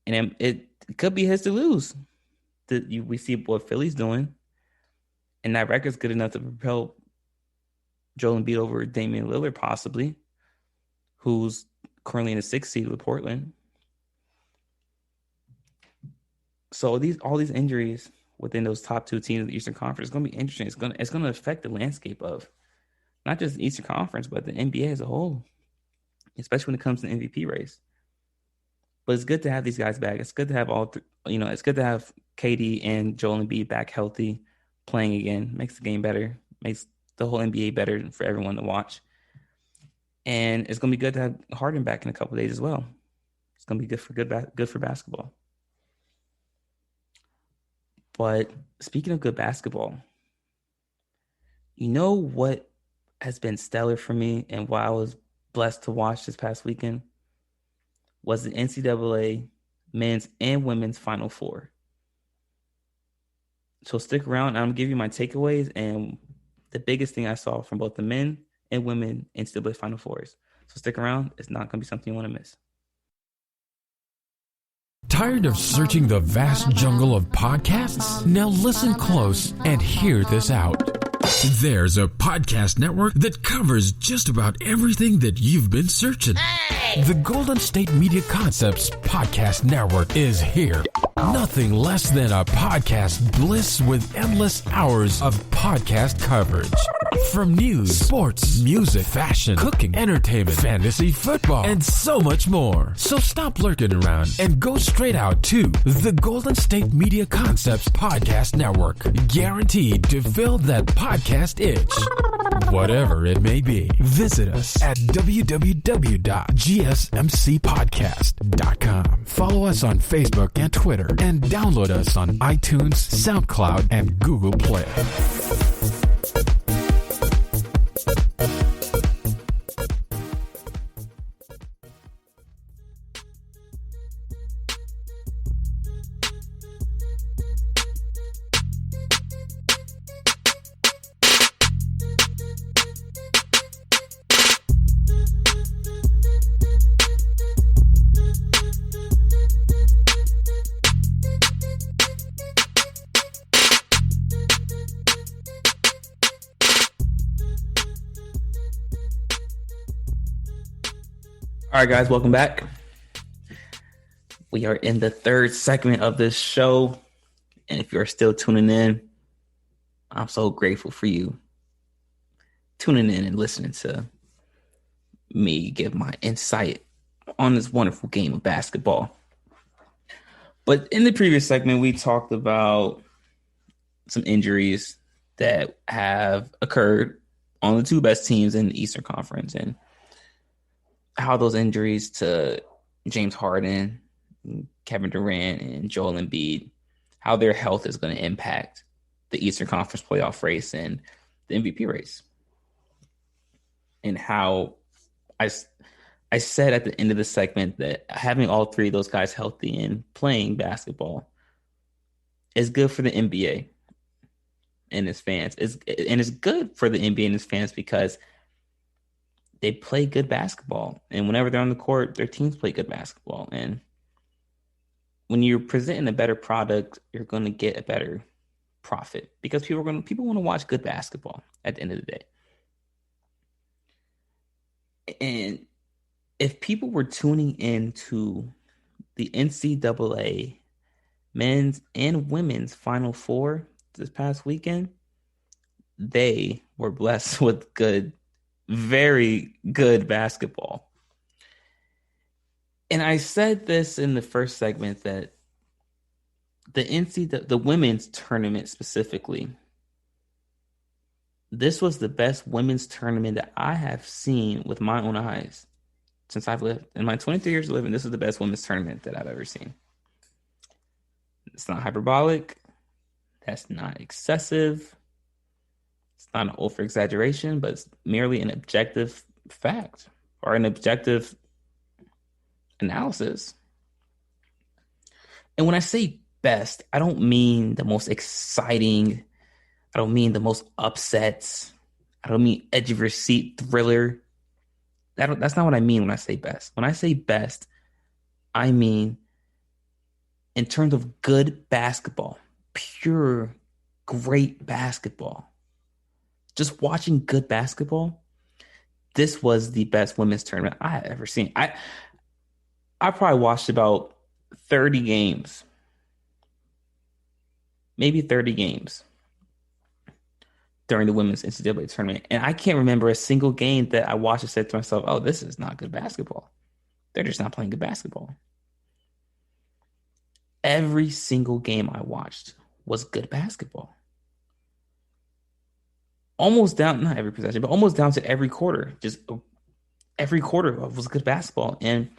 And it could be his to lose. We see what Philly's doing. And that record's good enough to propel Joel Embiid over Damian Lillard, possibly, who's currently in the 6th seed with Portland. So all these injuries within those top 2 teams of the Eastern Conference is going to be interesting. It's going to affect the landscape of not just the Eastern Conference, but the NBA as a whole, especially when it comes to the MVP race. But it's good to have these guys back. It's good to have it's good to have KD and Joel Embiid back healthy, playing again. Makes the game better, makes the whole NBA better for everyone to watch. And it's going to be good to have Harden back in a couple of days as well. It's going to be good for basketball. But speaking of good basketball, you know what has been stellar for me and why I was blessed to watch this past weekend was the NCAA men's and women's Final Four. So stick around. I'm going to give you my takeaways and the biggest thing I saw from both the men and women NCAA Final Fours. So stick around. It's not going to be something you want to miss. Tired of searching the vast jungle of podcasts? Now listen close and hear this out. There's a podcast network that covers just about everything that you've been searching. Hey! The Golden State Media Concepts Podcast Network is here. Nothing less than a podcast bliss with endless hours of podcast coverage. From news, sports, music, fashion, cooking, entertainment, fantasy, football, and so much more. So stop lurking around and go straight out to the Golden State Media Concepts Podcast Network. Guaranteed to fill that podcast itch. Whatever it may be. Visit us at www.gsmcpodcast.com. Follow us on Facebook and Twitter, and download us on iTunes, SoundCloud, and Google Play. All right, guys, welcome back. We are in the third segment of this show. And if you're still tuning in, I'm so grateful for you tuning in and listening to me give my insight on this wonderful game of basketball. But in the previous segment, we talked about some injuries that have occurred on the two best teams in the Eastern Conference, and how those injuries to James Harden, Kevin Durant, and Joel Embiid, how their health is going to impact the Eastern Conference playoff race and the MVP race. And how I said at the end of the segment that having all three of those guys healthy and playing basketball is good for the NBA and its fans. It's good for the NBA and its fans because they play good basketball. And whenever they're on the court, their teams play good basketball. And when you're presenting a better product, you're going to get a better profit because people want to watch good basketball at the end of the day. And if people were tuning into the NCAA men's and women's Final Four this past weekend, they were blessed with very good basketball. And I said this in the first segment that the women's tournament specifically, this was the best women's tournament that I have seen with my own eyes since I've lived. In my 23 years of living, this is the best women's tournament that I've ever seen. It's not hyperbolic. That's not excessive. It's not an over-exaggeration, but it's merely an objective fact or an objective analysis. And when I say best, I don't mean the most exciting. I don't mean the most upsets. I don't mean edge of your seat thriller. That's not what I mean when I say best. When I say best, I mean in terms of good basketball, pure, great basketball. Just watching good basketball, this was the best women's tournament I have ever seen. I probably watched about 30 games, maybe 30 games during the women's NCAA tournament. And I can't remember a single game that I watched and said to myself, oh, this is not good basketball. They're just not playing good basketball. Every single game I watched was good basketball. Almost down, not every possession, but almost down to every quarter. Just every quarter was good basketball. And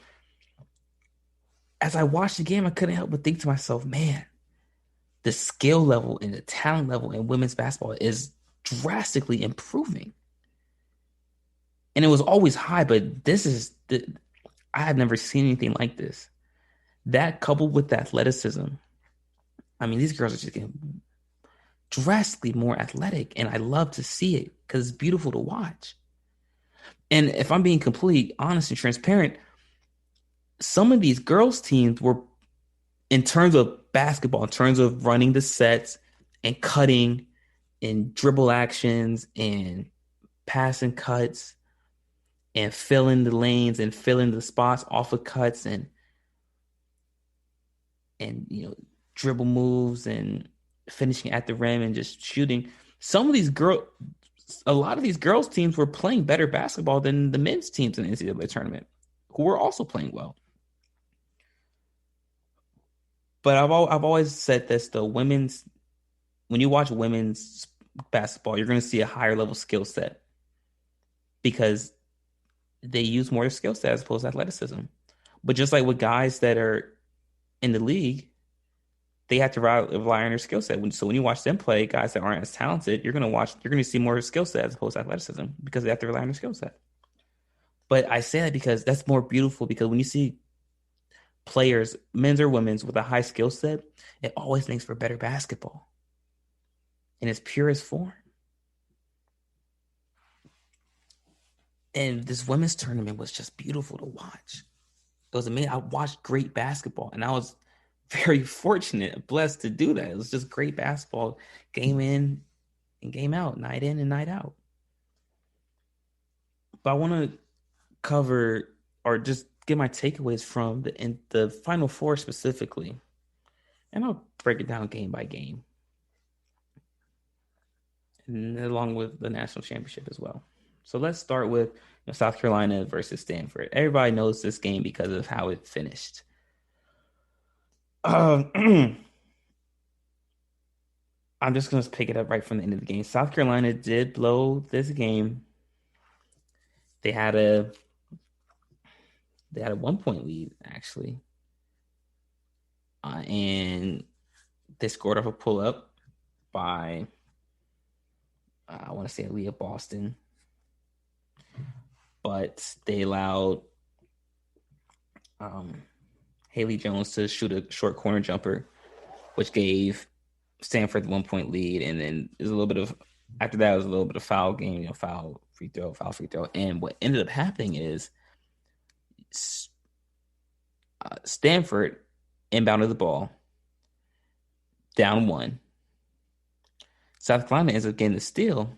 as I watched the game, I couldn't help but think to myself, man, the skill level and the talent level in women's basketball is drastically improving. And it was always high, but I have never seen anything like this. That coupled with the athleticism, I mean, these girls are just getting drastically more athletic, and I love to see it because it's beautiful to watch. And if I'm being completely honest and transparent, some of these girls' teams were, in terms of basketball, in terms of running the sets and cutting and dribble actions and passing cuts and filling the lanes and filling the spots off of cuts and dribble moves and finishing at the rim and just shooting. Some of these a lot of these girls teams were playing better basketball than the men's teams in the NCAA tournament, who were also playing well. But I've always said this though: when you watch women's basketball, you're going to see a higher level skill set because they use more skill set as opposed to athleticism. But just like with guys that are in the league, they have to rely on their skill set. So when you watch them play, guys that aren't as talented, you're going to see more skill set as opposed to athleticism because they have to rely on their skill set. But I say that because that's more beautiful, because when you see players, men's or women's, with a high skill set, it always makes for better basketball in its purest form. And this women's tournament was just beautiful to watch. It was amazing. I watched great basketball, and I was very fortunate, blessed to do that. It was just great basketball, game in and game out, night in and night out. But I want to cover or just get my takeaways from the Final Four specifically, and I'll break it down game by game, and along with the national championship as well. So let's start with South Carolina versus Stanford. Everybody knows this game because of how it finished. I'm just going to pick it up right from the end of the game. South Carolina did blow this game. They had a 1-point lead, actually. And they scored off a pull-up by, I want to say, Leah Boston. But they allowed Haley Jones to shoot a short corner jumper, which gave Stanford the 1-point lead. And then there's a little bit of, after that, it was a little bit of foul game, foul, free throw. And what ended up happening is Stanford inbounded the ball, down 1. South Carolina ends up getting the steal,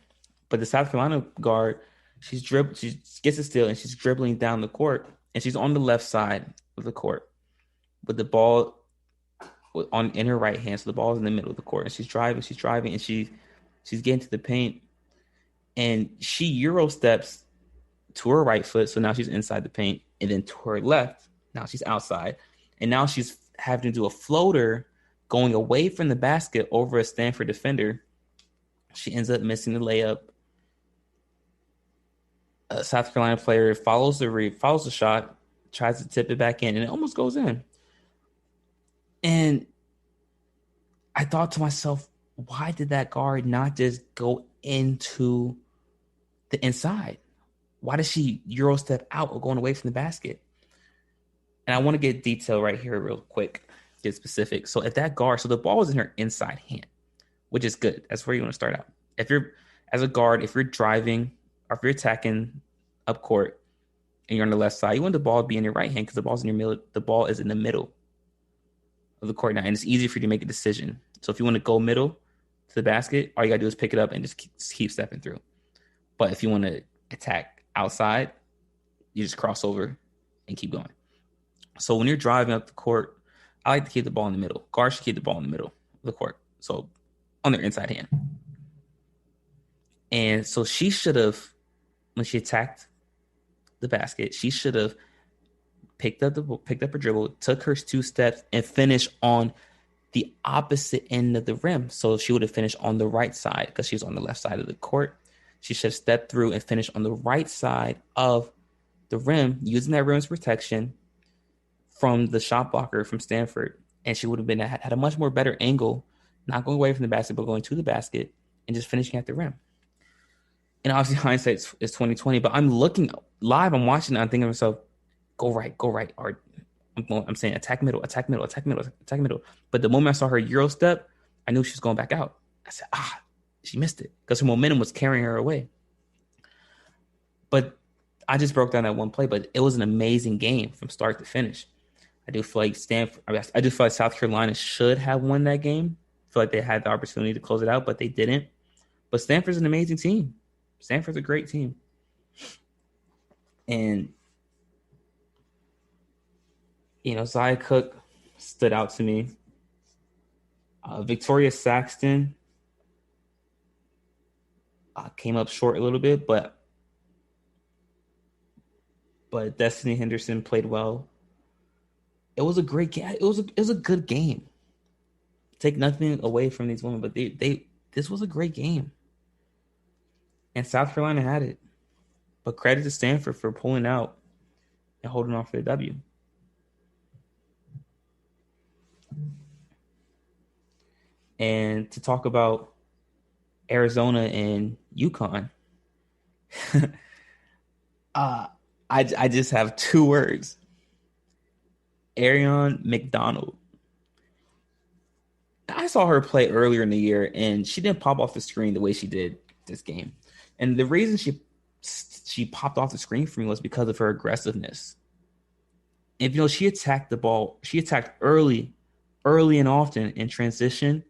but the South Carolina guard, she gets a steal and she's dribbling down the court, and she's on the left side of the court with the ball in her right hand. So the ball is in the middle of the court, and she's driving, and she's getting to the paint, and she Euro steps to her right foot. So now she's inside the paint, and then to her left, now she's outside, and now she's having to do a floater going away from the basket over a Stanford defender. She ends up missing the layup. A South Carolina player follows the shot, tries to tip it back in, and it almost goes in. And I thought to myself, why did that guard not just go into the inside? Why does she Euro step out or going away from the basket? And I want to get detail right here real quick, get specific. So if that guard, so the ball was in her inside hand, which is good. That's where you want to start out. If you're, as a guard, if you're driving or if you're attacking up court and you're on the left side, you want the ball to be in your right hand because the ball is in the middle of the court now, and it's easy for you to make a decision. So if you want to go middle to the basket, all you got to do is pick it up and just keep stepping through. But if you want to attack outside, you just cross over and keep going. So when you're driving up the court, I like to keep the ball in the middle. Guards should keep the ball in the middle of the court, so on their inside hand. And so she should have, when she attacked the basket, she should have picked up her dribble, took her 2 steps, and finished on the opposite end of the rim. So she would have finished on the right side because she was on the left side of the court. She should have stepped through and finished on the right side of the rim, using that rim's protection from the shot blocker from Stanford. And she would have had a much more better angle, not going away from the basket, but going to the basket and just finishing at the rim. And obviously hindsight is 2020, but I'm looking live, I'm watching it, I'm thinking to myself, go right. Or I'm saying attack middle. But the moment I saw her Euro step, I knew she was going back out. I said, she missed it because her momentum was carrying her away. But I just broke down that one play, but it was an amazing game from start to finish. I do feel like South Carolina should have won that game. I feel like they had the opportunity to close it out, but they didn't. But Stanford's an amazing team. Stanford's a great team. And, Zia Cook stood out to me. Victoria Saxton, came up short a little bit, but Destiny Henderson played well. It was a great game. It was a good game. Take nothing away from these women, but this was a great game. And South Carolina had it. But credit to Stanford for pulling out and holding on for the W. And to talk about Arizona and UConn, I just have two words. Arion McDonald. I saw her play earlier in the year, and she didn't pop off the screen the way she did this game. And the reason she popped off the screen for me was because of her aggressiveness. If you know, she attacked the ball. She attacked early and often in transition.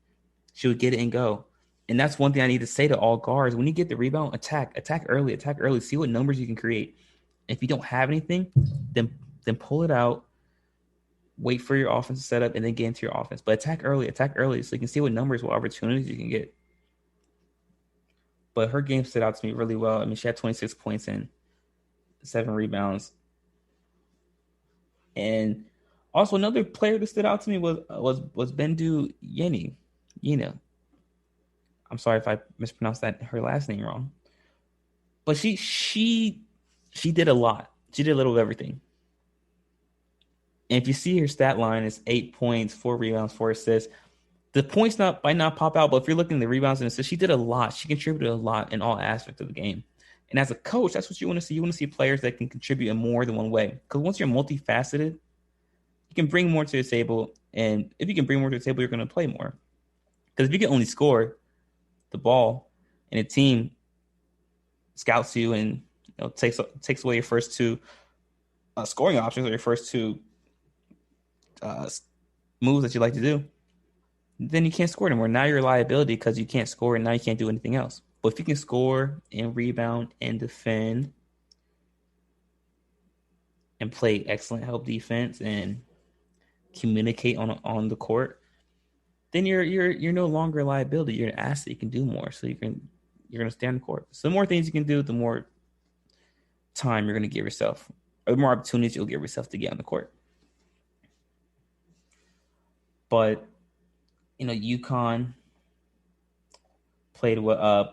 She would get it and go. And that's one thing I need to say to all guards. When you get the rebound, attack early. See what numbers you can create. If you don't have anything, then pull it out. Wait for your offense to set up and then get into your offense. But attack early so you can see what numbers, what opportunities you can get. But her game stood out to me really well. I mean, she had 26 points and 7 rebounds. And also another player that stood out to me was Bendu Yeni. I'm sorry if I mispronounced her last name wrong. But she did a lot. She did a little of everything. And if you see her stat line, it's 8 points, 4 rebounds, 4 assists. The points might not pop out, but if you're looking at the rebounds and assists, she did a lot. She contributed a lot in all aspects of the game. And as a coach, that's what you want to see. You want to see players that can contribute in more than one way. Because once you're multifaceted, you can bring more to the table. And if you can bring more to the table, you're going to play more. Because if you can only score the ball and a team scouts you and takes away your first 2 scoring options or your first 2 moves that you like to do, then you can't score anymore. Now you're a liability because you can't score and now you can't do anything else. But if you can score and rebound and defend and play excellent help defense and communicate on the court, then you're no longer a liability. You're an asset. You can do more. So you're gonna stay on the court. So the more things you can do, the more time you're gonna give yourself, or the more opportunities you'll give yourself to get on the court. But UConn played well.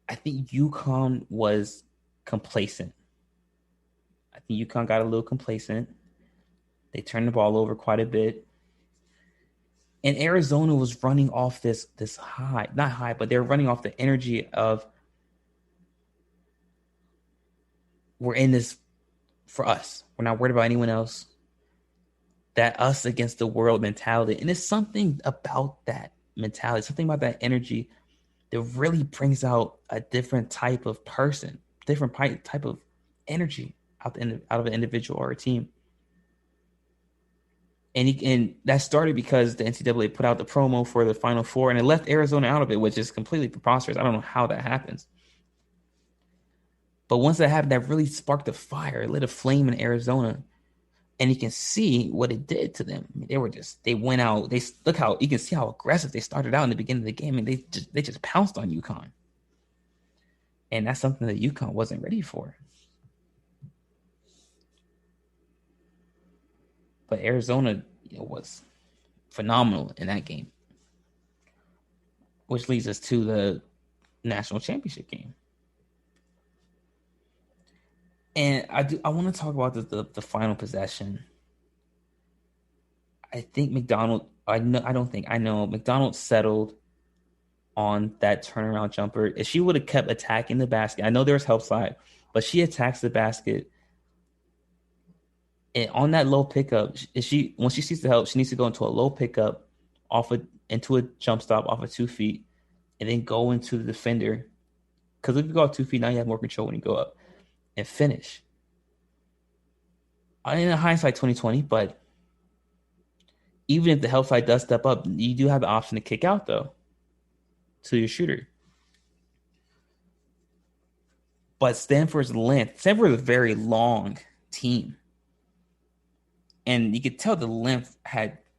I think UConn was complacent. I think UConn got a little complacent. They turned the ball over quite a bit. And Arizona was running off this high, not high, but they were running off the energy of, we're in this for us. We're not worried about anyone else. That us against the world mentality. And it's something about that mentality, something about that energy that really brings out a different type of person, different type of energy out of an individual or a team. And that started because the NCAA put out the promo for the Final Four and it left Arizona out of it, which is completely preposterous. I don't know how that happens. But once that happened, that really sparked a fire. It lit a flame in Arizona. And you can see what it did to them. I mean, they went out. Look how you can see how aggressive they started out in the beginning of the game, and they just pounced on UConn. And that's something that UConn wasn't ready for. But Arizona was phenomenal in that game, which leads us to the national championship game. And I want to talk about the final possession. I think I know McDonald settled on that turnaround jumper. If she would have kept attacking the basket, I know there was help side, but she attacks the basket. And on that low pickup, when she sees the help, she needs to go into a low pickup into a jump stop off of 2 feet, and then go into the defender. Because if you go out 2 feet, now you have more control when you go up. And finish. In hindsight 2020, but even if the help side does step up, you do have the option to kick out though to your shooter. But Stanford's length, Stanford is a very long team. And you could tell the length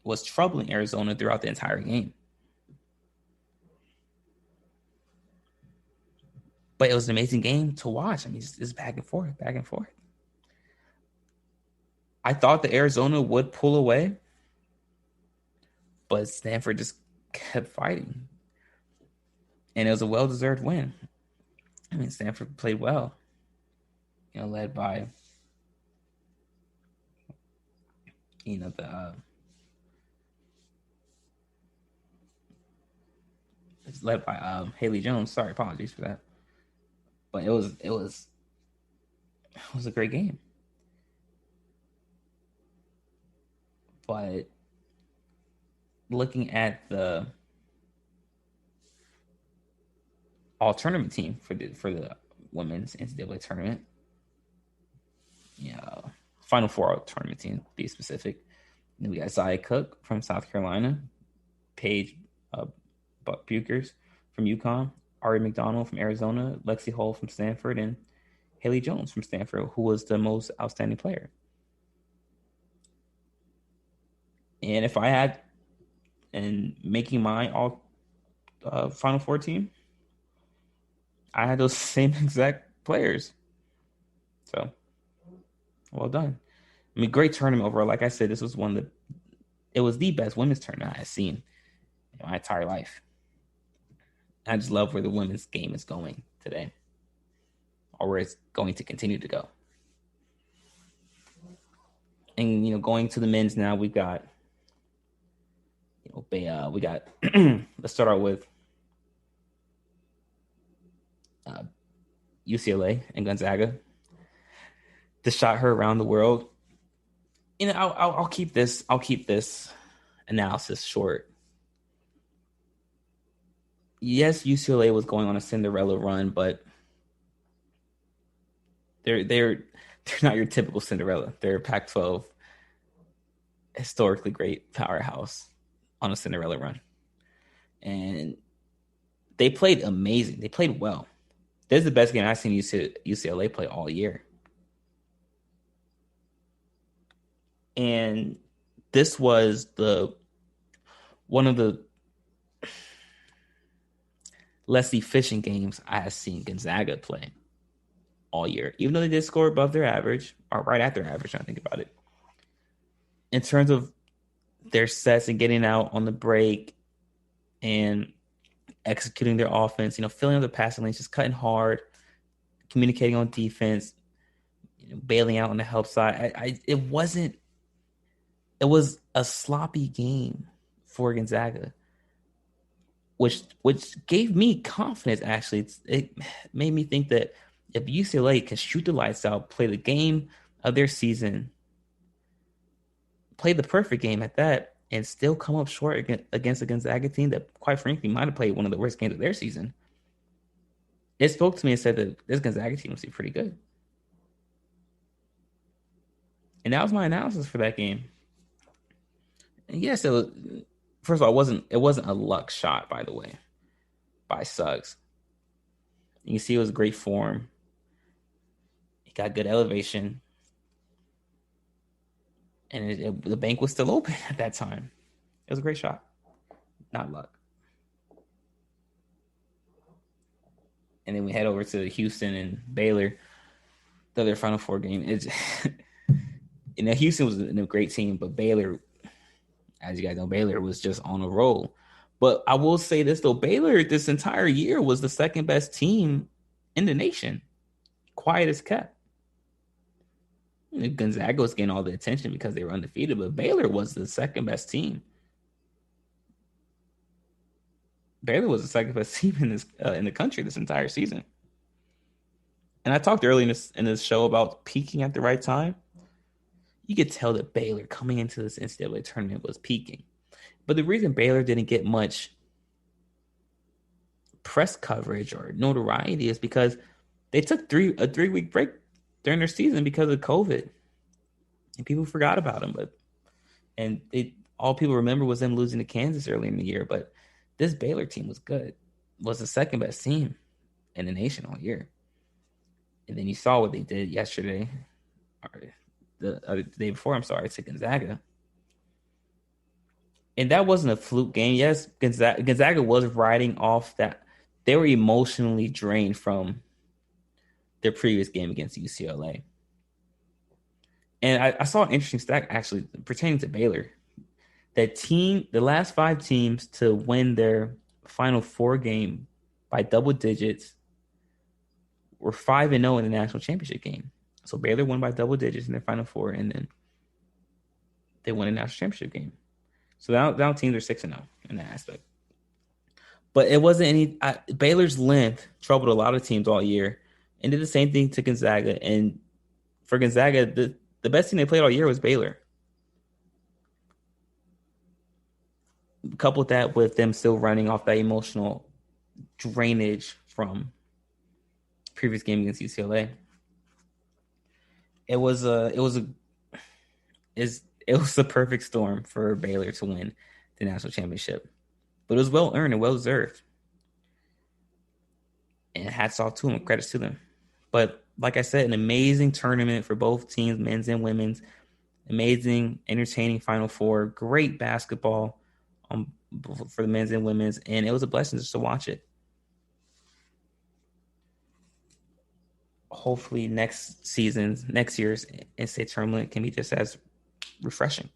was troubling Arizona throughout the entire game. But it was an amazing game to watch. I mean, it's back and forth, back and forth. I thought that Arizona would pull away, but Stanford just kept fighting. And it was a well-deserved win. I mean, Stanford played well, led by, it's led by Haley Jones. Sorry, apologies for that. But it was a great game. But looking at the all-tournament team for the women's NCAA tournament, Final Four all-tournament team, to be specific. And we got Zia Cook from South Carolina, Paige Buchers from UConn, Ari McDonald from Arizona, Lexi Hull from Stanford, and Haley Jones from Stanford, who was the most outstanding player. And if I had, and making my all Final Four team, I had those same exact players. So, well done. I mean, great tournament overall. Like I said, this was it was the best women's tournament I had seen in my entire life. I just love where the women's game is going today, or where it's going to continue to go. And, going to the men's now, we've got, we got, let's start out with UCLA and Gonzaga. This shot heard around the world. I'll keep this analysis short. Yes, UCLA was going on a Cinderella run, but they're not your typical Cinderella. They're a Pac-12 historically great powerhouse on a Cinderella run. And they played amazing. They played well. This is the best game I've seen UCLA play all year. And this was one of the less efficient games I have seen Gonzaga play all year. Even though they did score above their average, or right at their average, I think about it. In terms of their sets and getting out on the break and executing their offense, filling up the passing lanes, just cutting hard, communicating on defense, bailing out on the help side. It was a sloppy game for Gonzaga, which gave me confidence, actually. It made me think that if UCLA can shoot the lights out, play the game of their season, play the perfect game at that, and still come up short against a Gonzaga team that, quite frankly, might have played one of the worst games of their season, it spoke to me and said that this Gonzaga team was pretty good. And that was my analysis for that game. And yes, it was. First of all, it wasn't a luck shot, by the way, by Suggs. You can see it was great form. He got good elevation. And the bank was still open at that time. It was a great shot. Not luck. And then we head over to Houston and Baylor, the other Final Four game. Houston was a great team, but Baylor, as you guys know, Baylor was just on a roll. But I will say this, though. Baylor this entire year was the second best team in the nation. Quiet as kept. Gonzaga was getting all the attention because they were undefeated, but Baylor was the second best team. Baylor was the second best team in the country this entire season. And I talked earlier in this show about peaking at the right time. You could tell that Baylor coming into this NCAA tournament was peaking. But the reason Baylor didn't get much press coverage or notoriety is because they took a 3-week break during their season because of COVID. And people forgot about them. All people remember was them losing to Kansas early in the year. But this Baylor team was good. Was the second best team in the nation all year. And then you saw what they did yesterday, or the day before, to Gonzaga. And that wasn't a fluke game. Yes, Gonzaga was riding off that. They were emotionally drained from their previous game against UCLA. And I saw an interesting stat actually pertaining to Baylor. The last 5 teams to win their Final Four game by double digits were 5-0 in the national championship game. So Baylor won by double digits in their Final Four, and then they won a national championship game. So now teams are 6-0 in that aspect. But it wasn't any Baylor's length troubled a lot of teams all year, and did the same thing to Gonzaga. And for Gonzaga, the best team they played all year was Baylor. Coupled that with them still running off that emotional drainage from previous game against UCLA. It was the perfect storm for Baylor to win the national championship. But it was well earned and well deserved. And hats off to them, credits to them. But like I said, an amazing tournament for both teams, men's and women's. Amazing, entertaining Final Four. Great basketball for the men's and women's. And it was a blessing just to watch it. Hopefully next year's NCAA tournament can be just as refreshing.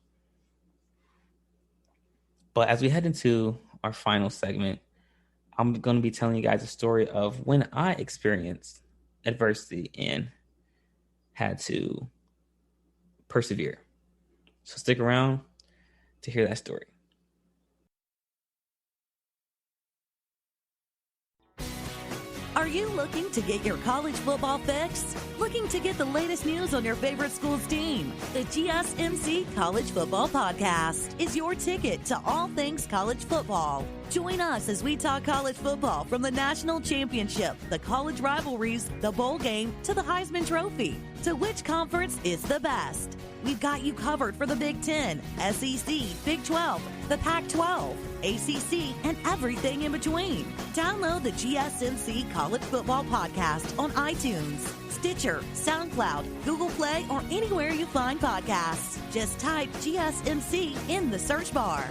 But as we head into our final segment, I'm going to be telling you guys a story of when I experienced adversity and had to persevere. So stick around to hear that story. Are you looking to get your college football fix? Looking to get the latest news on your favorite school's team? The GSMC College Football Podcast is your ticket to all things college football. Join us as we talk college football from the national championship, the college rivalries, the bowl game, to the Heisman Trophy. To which conference is the best? We've got you covered for the Big Ten, SEC, Big 12, the Pac-12, ACC, and everything in between. Download the GSMC College Football Podcast on iTunes, Stitcher, SoundCloud, Google Play, or anywhere you find podcasts. Just type GSMC in the search bar.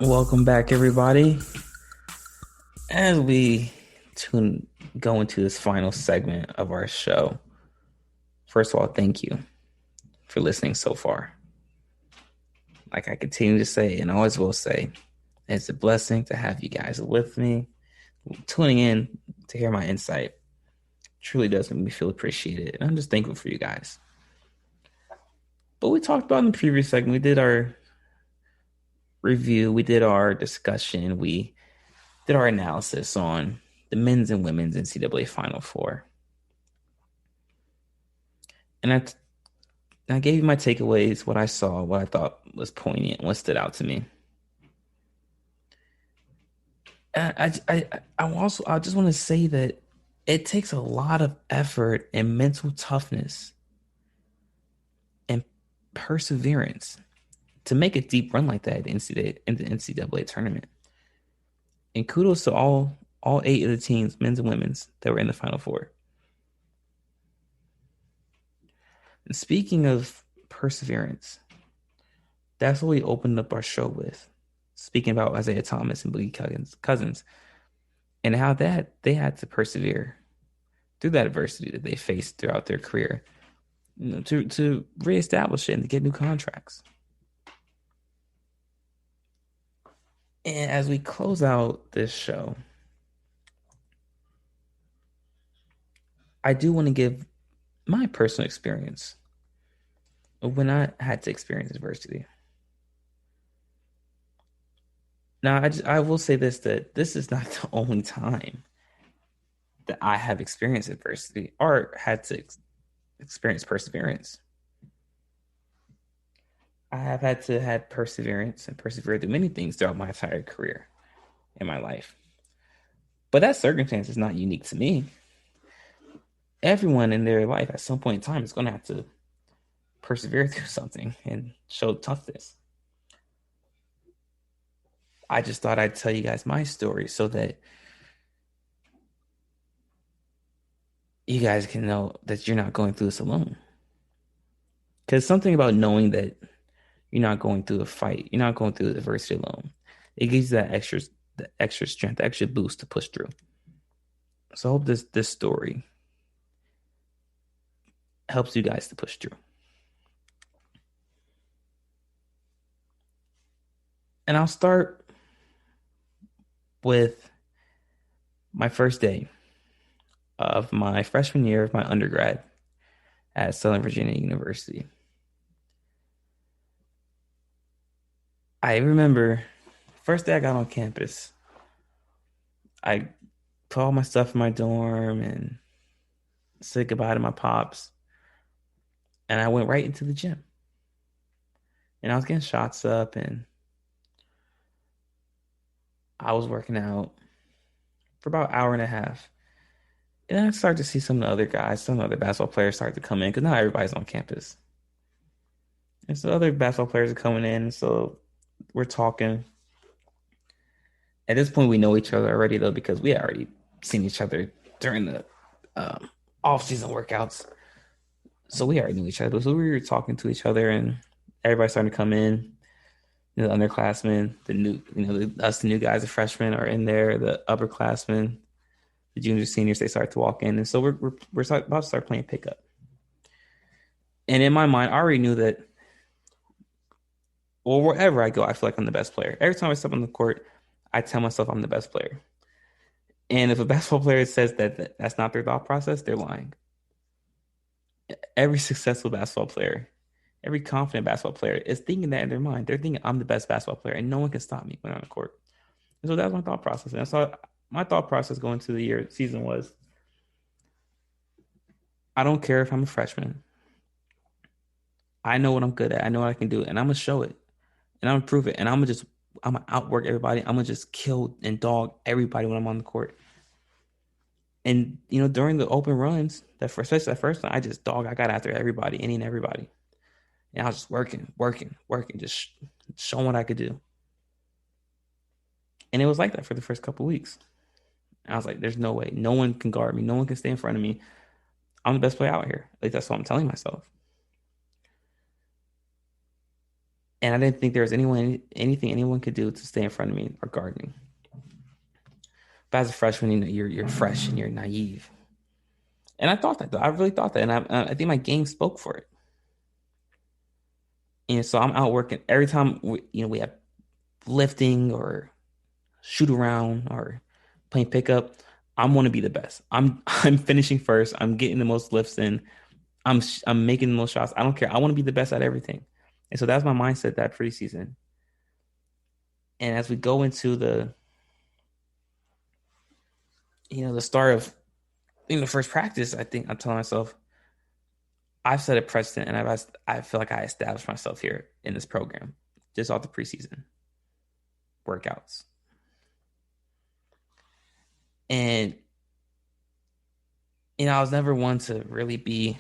Welcome back, everybody. As we go into this final segment of our show, first of all, thank you for listening so far. Like I continue to say, and always will say, it's a blessing to have you guys with me, tuning in to hear my insight. Truly does make me feel appreciated, and I'm just thankful for you guys. But we talked about in the previous segment, we did our review, we did our discussion, we did our analysis on the men's and women's NCAA Final Four. And I gave you my takeaways, what I saw, what I thought was poignant, what stood out to me. I just want to say that it takes a lot of effort and mental toughness and perseverance to make a deep run like that in the NCAA tournament. And kudos to all 8 of the teams, men's and women's, that were in the Final Four. And speaking of perseverance, that's what we opened up our show with, speaking about Isaiah Thomas and Boogie Cousins, and how they had to persevere through that adversity that they faced throughout their career, to reestablish it and to get new contracts. And as we close out this show, I do want to give my personal experience of when I had to experience adversity. Now, I will say that this is not the only time that I have experienced adversity or had to experience perseverance. I have had to have perseverance and persevere through many things throughout my entire career in my life. But that circumstance is not unique to me. everyone in their life at some point in time is going to have to persevere through something and show toughness. I just thought I'd tell you guys my story so that you guys can know that you're not going through this alone. Because something about knowing that you're not going through a fight, you're not going through adversity alone. It gives you that extra strength, the extra boost to push through. So I hope this story helps you guys to push through. And I'll start with my first day of my freshman year of my undergrad at Southern Virginia University. I remember first day I got on campus, I put all my stuff in my dorm and said goodbye to my pops. And I went right into the gym. And I was getting shots up and I was working out for about an hour and a half. And then I started to see some of the other guys, some of the other basketball players start to come in because not everybody's on campus. And so other basketball players are coming in. So we're talking. At this point, we know each other already, though, because we already seen each other during the off-season workouts. So we already knew each other. So we were talking to each other, and everybody starting to come in. The underclassmen, the new, the new guys, the freshmen are in there. The upperclassmen, the juniors, seniors, they start to walk in, and so we're about to start playing pickup. And in my mind, I already knew that. Well, wherever I go, I feel like I'm the best player. Every time I step on the court, I tell myself I'm the best player. And if a basketball player says that that's not their thought process, they're lying. Every successful basketball player, every confident basketball player is thinking that in their mind. They're thinking I'm the best basketball player and no one can stop me when I'm on the court. And so that's my thought process. And so my thought process going into the season was, I don't care if I'm a freshman. I know what I'm good at. I know what I can do. And I'm going to show it. And I'm going to prove it. And I'm going to outwork everybody. I'm going to just kill and dog everybody when I'm on the court. And, during the open runs, especially that first one, I got after everybody, any and everybody. And I was just working, just showing what I could do. And it was like that for the first couple of weeks. And I was like, there's no way. No one can guard me. No one can stay in front of me. I'm the best player out here. At least that's what I'm telling myself. And I didn't think there was anything anyone could do to stay in front of me or guard me. But as a freshman, you're fresh and you're naive. And I thought that, though. I really thought that. And I think my game spoke for it. And so I'm out working every time we have lifting or shoot around or playing pickup. I want to be the best. I'm finishing first. I'm getting the most lifts in. I'm making the most shots. I don't care. I want to be the best at everything. And so that's my mindset that preseason. And as we go into the start of the first practice, I think I'm telling myself, I've set a precedent, and I feel like I established myself here in this program just off the preseason workouts. And I was never one to really be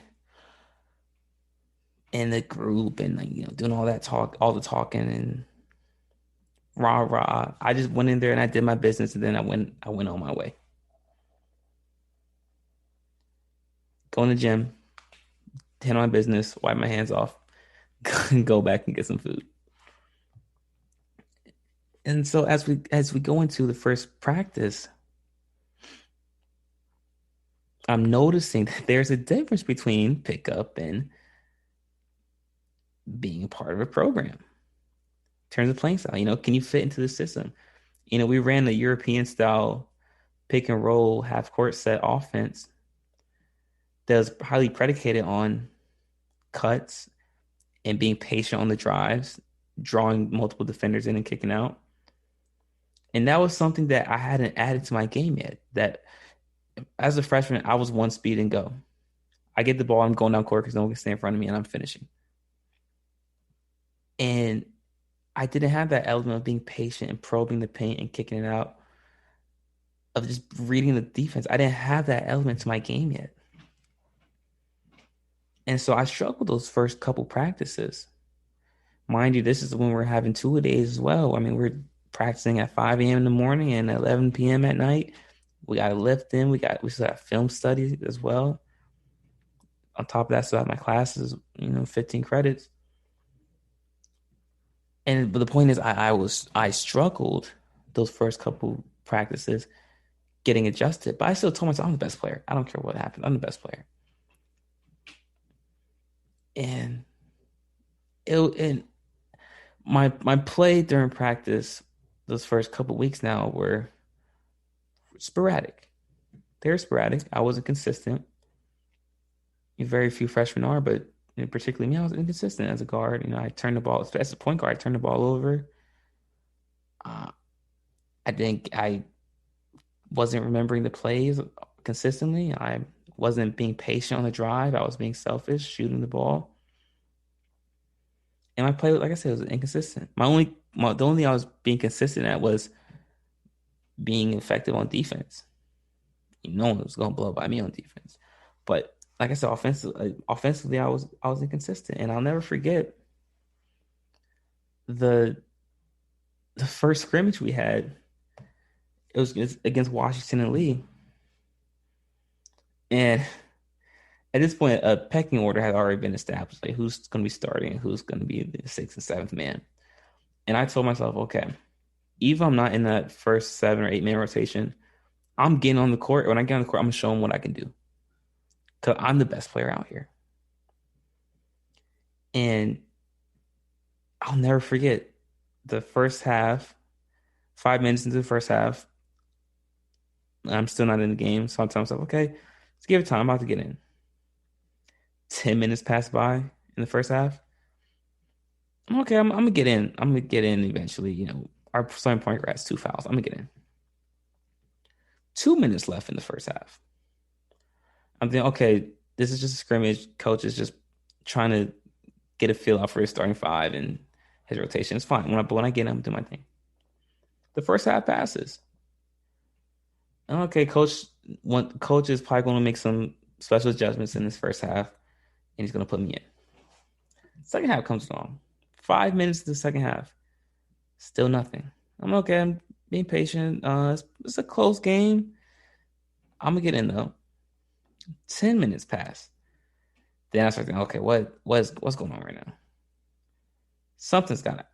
in the group and doing all that all the talking and rah. I just went in there and I did my business, and then I went on my way. Go in the gym, handle my business, wipe my hands off, go back and get some food. And so as we go into the first practice, I'm noticing that there's a difference between pickup and being part of a program in terms of playing style. Can you fit into the system? We ran the European style pick and roll half court set offense that was highly predicated on cuts and being patient on the drives, drawing multiple defenders in and kicking out. And that was something that I hadn't added to my game yet. That as a freshman, I was one speed and go. I get the ball, I'm going down court because no one can stay in front of me, and I'm finishing. And I didn't have that element of being patient and probing the paint and kicking it out, of just reading the defense. I didn't have that element to my game yet. And so I struggled those first couple practices. Mind you, this is when we're having 2-a-days as well. I mean, we're practicing at 5 a.m. in the morning and 11 p.m. at night. We got to lift in. We still have film studies as well. On top of that, still have my classes, 15 credits. But the point is, I struggled those first couple practices getting adjusted. But I still told myself I'm the best player. I don't care what happens. I'm the best player. And my play during practice those first couple weeks now were sporadic. They were sporadic. I wasn't consistent. Very few freshmen are, but particularly me, I was inconsistent as a guard. I turned the ball, as a point guard, I turned the ball over. I think I wasn't remembering the plays consistently. I wasn't being patient on the drive. I was being selfish, shooting the ball. And my play, like I said, was inconsistent. The only thing I was being consistent at was being effective on defense. No one was going to blow by me on defense. But like I said, offensively, I was inconsistent. And I'll never forget the first scrimmage we had. It was against Washington and Lee. And at this point, a pecking order had already been established, like who's going to be starting and who's going to be the 6th and 7th man. And I told myself, okay, even if I'm not in that first 7 or 8 man rotation, I'm getting on the court. When I get on the court, I'm going to show them what I can do. Because I'm the best player out here. And I'll never forget the first half, 5 minutes into the first half, I'm still not in the game. So I tell myself, okay, let's give it time. I'm about to get in. 10 minutes passed by in the first half. Okay, I'm going to get in. I'm going to get in eventually. Our starting point guard has 2 fouls. I'm going to get in. 2 minutes left in the first half. I'm thinking, okay, this is just a scrimmage. Coach is just trying to get a feel out for his starting 5 and his rotation. It's fine. But when I get in, I'm doing my thing. The first half passes. Okay, coach is probably going to make some special adjustments in this first half, and he's going to put me in. Second half comes along. 5 minutes to the second half. Still nothing. I'm being patient. It's a close game. I'm going to get in, though. 10 minutes pass. Then I start thinking, okay, what's going on right now?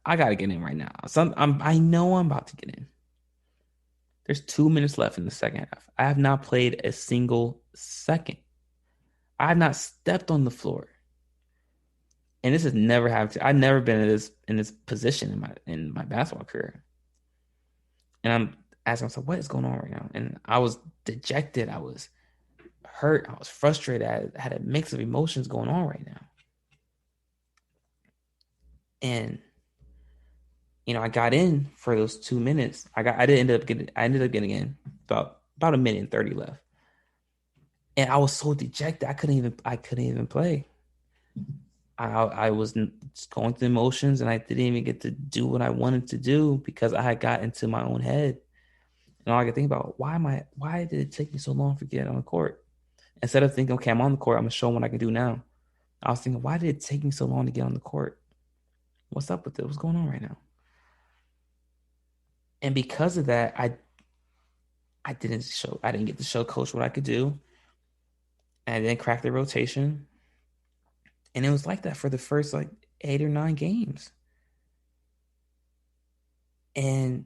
I got to get in right now. I know I'm about to get in. There's 2 minutes left in the second half. I have not played a single second. I have not stepped on the floor. And this has never happened. I've never been in this position in my basketball career. And I'm asking myself, what is going on right now? And I was dejected. I was hurt. I was frustrated. I had a mix of emotions going on right now. And I got in for those 2 minutes. I ended up getting in about 1 minute and 30 left. And I was so dejected. I couldn't even play. I was going through emotions, and I didn't even get to do what I wanted to do because I had got into my own head. And all I could think about, why did it take me so long to get on the court? Instead of thinking, okay, I'm on the court, I'm going to show them what I can do now. I was thinking, why did it take me so long to get on the court? What's up with it? What's going on right now? And because of that, I didn't get to show coach what I could do. And I didn't crack the rotation. And it was like that for the first 8 or 9 games. And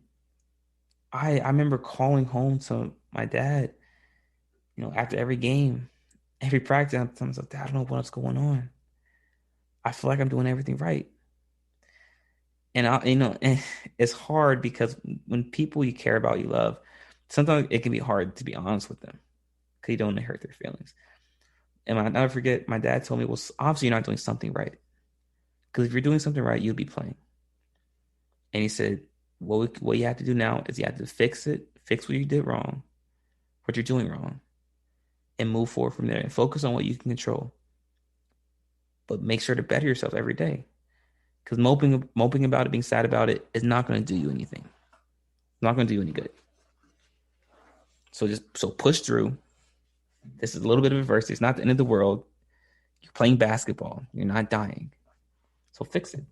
I remember calling home to my dad, after every game, every practice, I was like, Dad, I don't know what's going on. I feel like I'm doing everything right. And and it's hard because when people you care about, you love, sometimes it can be hard to be honest with them because you don't want to hurt their feelings. And I'll never forget, my dad told me, well, obviously you're not doing something right. Because if you're doing something right, you'll be playing. And he said, what you have to do now is you have to fix what you did wrong, what you're doing wrong, and move forward from there and focus on what you can control. But make sure to better yourself every day. Because moping about it, being sad about it is not going to do you anything. It's not going to do you any good. So push through. This is a little bit of adversity. It's not the end of the world. You're playing basketball. You're not dying. So fix it.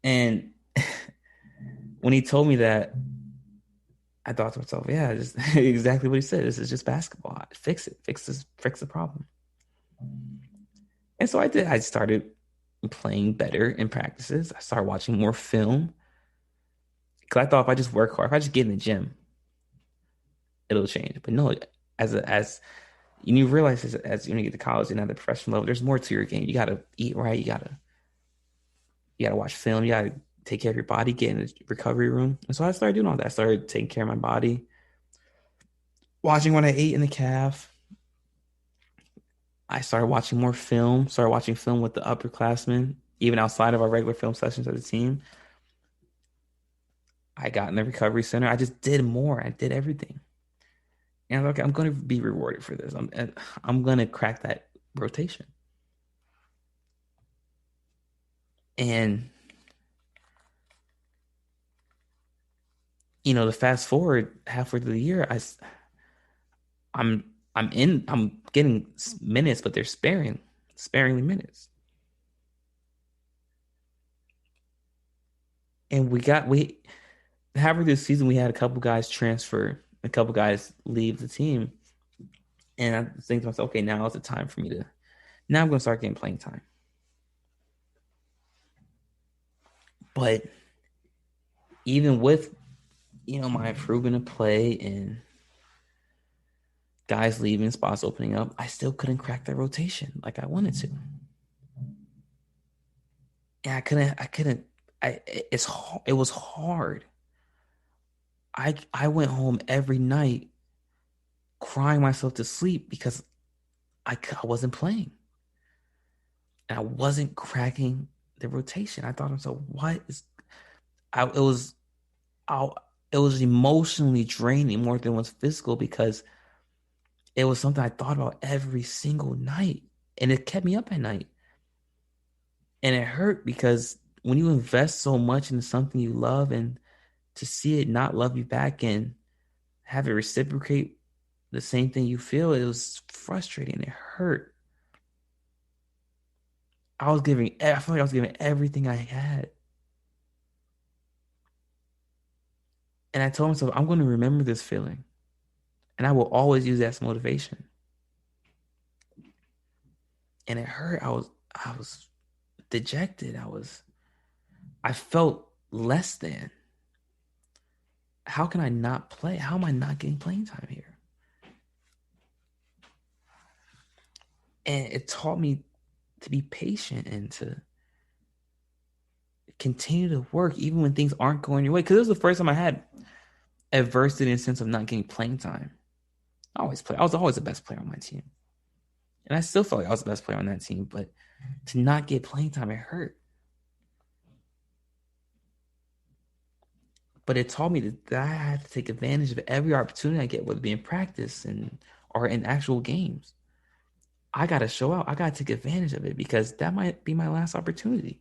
And when he told me that, I thought to myself, yeah, just exactly what he said. This is just basketball. Fix it. Fix the problem. And so I did. I started playing better in practices. I started watching more film. Because I thought if I just work hard, if I just get in the gym, it'll change. But no, as you realize as you get to college and at the professional level, there's more to your game. You gotta eat right. You gotta watch film. You gotta take care of your body, get in the recovery room. And so I started doing all that. I started taking care of my body, watching what I ate in the calf. I started watching more film, started watching film with the upperclassmen, even outside of our regular film sessions as a team. I got in the recovery center. I just did more. I did everything. And I was like, I'm going to be rewarded for this. I'm going to crack that rotation. And, to fast forward halfway through the year, I'm getting minutes, but they're sparingly minutes. And halfway through the season, we had a couple guys transfer, a couple guys leave the team. And I think to myself, okay, now is the time for me now I'm going to start getting playing time. But even with, my improvement of play and guys leaving, spots opening up, I still couldn't crack that rotation like I wanted to. And it was hard. I went home every night crying myself to sleep because I wasn't playing. And I wasn't cracking the rotation. I thought to myself, it was emotionally draining more than it was physical because it was something I thought about every single night. And it kept me up at night. And it hurt because when you invest so much into something you love and to see it not love you back and have it reciprocate the same thing you feel, it was frustrating. It hurt. I felt like I was giving everything I had. And I told myself, I'm going to remember this feeling. And I will always use that as motivation. And it hurt. I was dejected. I felt less than. How can I not play? How am I not getting playing time here? And it taught me to be patient and to continue to work even when things aren't going your way. Because it was the first time I had adversity in the sense of not getting playing time. I was always the best player on my team. And I still felt like I was the best player on that team. But to not get playing time, it hurt. But it taught me that I had to take advantage of every opportunity I get, whether it be in practice or in actual games. I got to show out. I got to take advantage of it because that might be my last opportunity.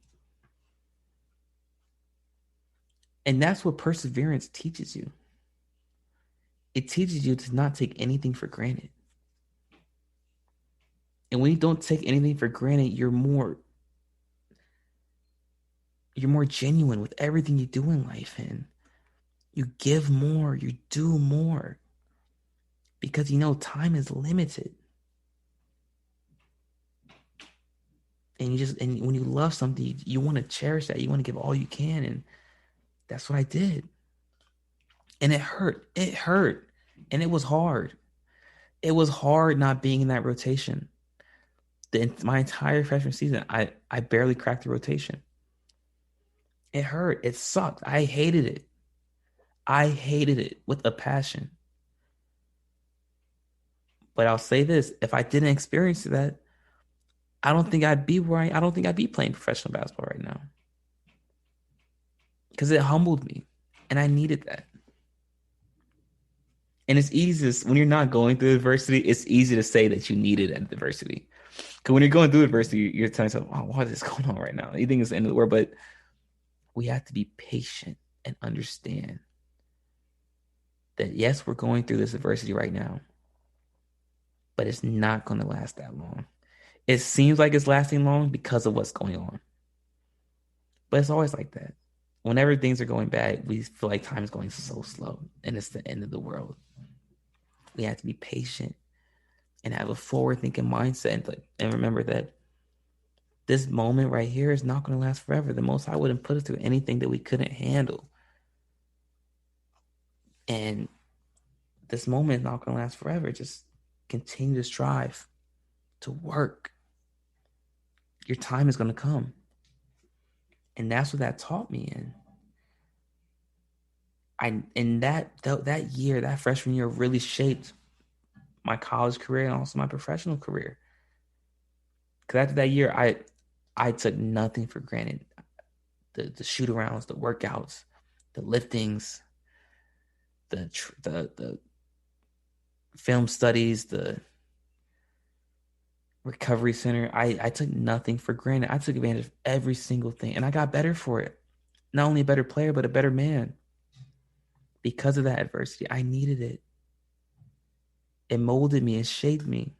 And that's what perseverance teaches you. It teaches you to not take anything for granted. And when you don't take anything for granted, you're more genuine with everything you do in life. And you give more, you do more. Because time is limited. And when you love something, you want to cherish that. You want to give all you can. And that's what I did. And it hurt. It hurt. And it was hard. It was hard not being in that rotation. My entire freshman season, I barely cracked the rotation. It hurt. It sucked. I hated it. I hated it with a passion. But I'll say this. If I didn't experience that, I don't think I'd be playing professional basketball right now. Because it humbled me. And I needed that. And it's easy when you're not going through adversity, it's easy to say that you needed adversity. Because when you're going through adversity, you're telling yourself, oh, what is going on right now? You think it's the end of the world. But we have to be patient and understand that, yes, we're going through this adversity right now. But it's not going to last that long. it seems like it's lasting long because of what's going on. But it's always like that. Whenever things are going bad, we feel like time is going so slow and it's the end of the world. We have to be patient and have a forward-thinking mindset and remember that this moment right here is not going to last forever. The Most High wouldn't put us through anything that we couldn't handle. And this moment is not going to last forever. Just continue to strive, to work. Your time is going to come. And that's what that taught me. And that year, that freshman year really shaped my college career and also my professional career. Because after that year, I took nothing for granted. The shoot-arounds, the workouts, the liftings, the film studies, the recovery center. I took nothing for granted. I took advantage of every single thing, and I got better for it. Not only a better player, but a better man. Because of that adversity, I needed it. It molded me, it shaped me.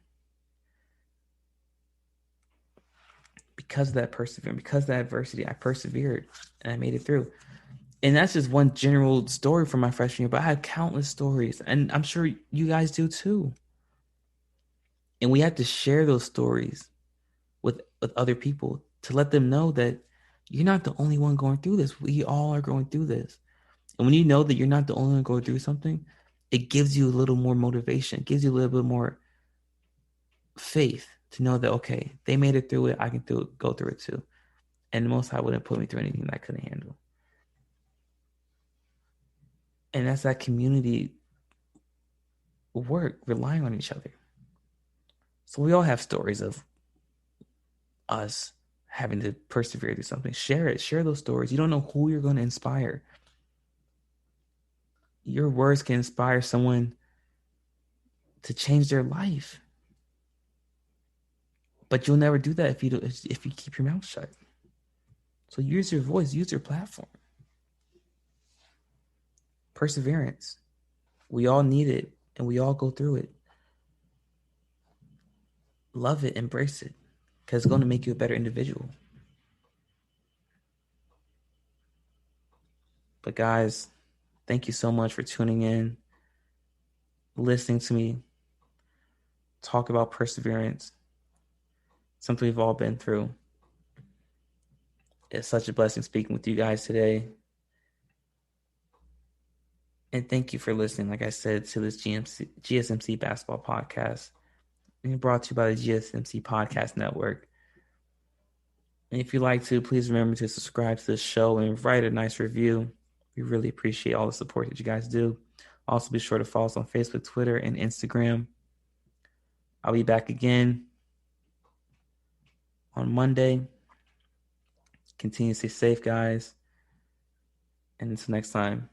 Because of that perseverance, because of that adversity, I persevered and I made it through. And that's just one general story from my freshman year, but I have countless stories, and I'm sure you guys do too. And we have to share those stories with other people to let them know that you're not the only one going through this. We all are going through this. And when you know that you're not the only one going through something, it gives you a little more motivation. It gives you a little bit more faith to know that, okay, they made it through it. I can go through it too. And the Most High wouldn't put me through anything that I couldn't handle. And that's that community work, relying on each other. So we all have stories of us having to persevere through something. Share it. Share those stories. You don't know who you're going to inspire. Your words can inspire someone to change their life. But you'll never do that if you keep your mouth shut. So use your voice, use your platform. Perseverance. We all need it, and we all go through it. Love it, embrace it, because it's going to make you a better individual. But guys, thank you so much for tuning in, listening to me talk about perseverance, something we've all been through. It's such a blessing speaking with you guys today. And thank you for listening, like I said, to this GSMC basketball podcast. And brought to you by the GSMC Podcast Network. And if you'd like to, please remember to subscribe to this show and write a nice review. We really appreciate all the support that you guys do. Also, be sure to follow us on Facebook, Twitter, and Instagram. I'll be back again on Monday. Continue to stay safe, guys. And until next time,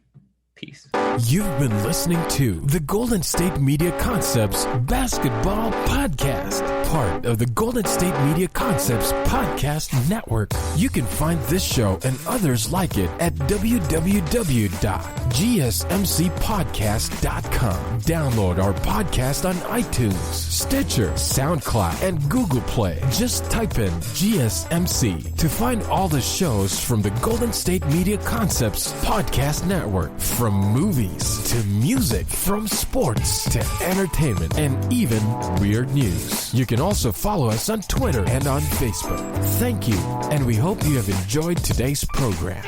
peace. You've been listening to the Golden State Media Concepts Basketball Podcast, part of the Golden State Media Concepts Podcast Network. You can find this show and others like it at www.gsmcpodcast.com. Download our podcast on iTunes, Stitcher, SoundCloud, and Google Play. Just type in GSMC to find all the shows from the Golden State Media Concepts Podcast Network. From movies to music, from sports to entertainment, and even weird news. You can also follow us on Twitter and on Facebook. Thank you, and we hope you have enjoyed today's program.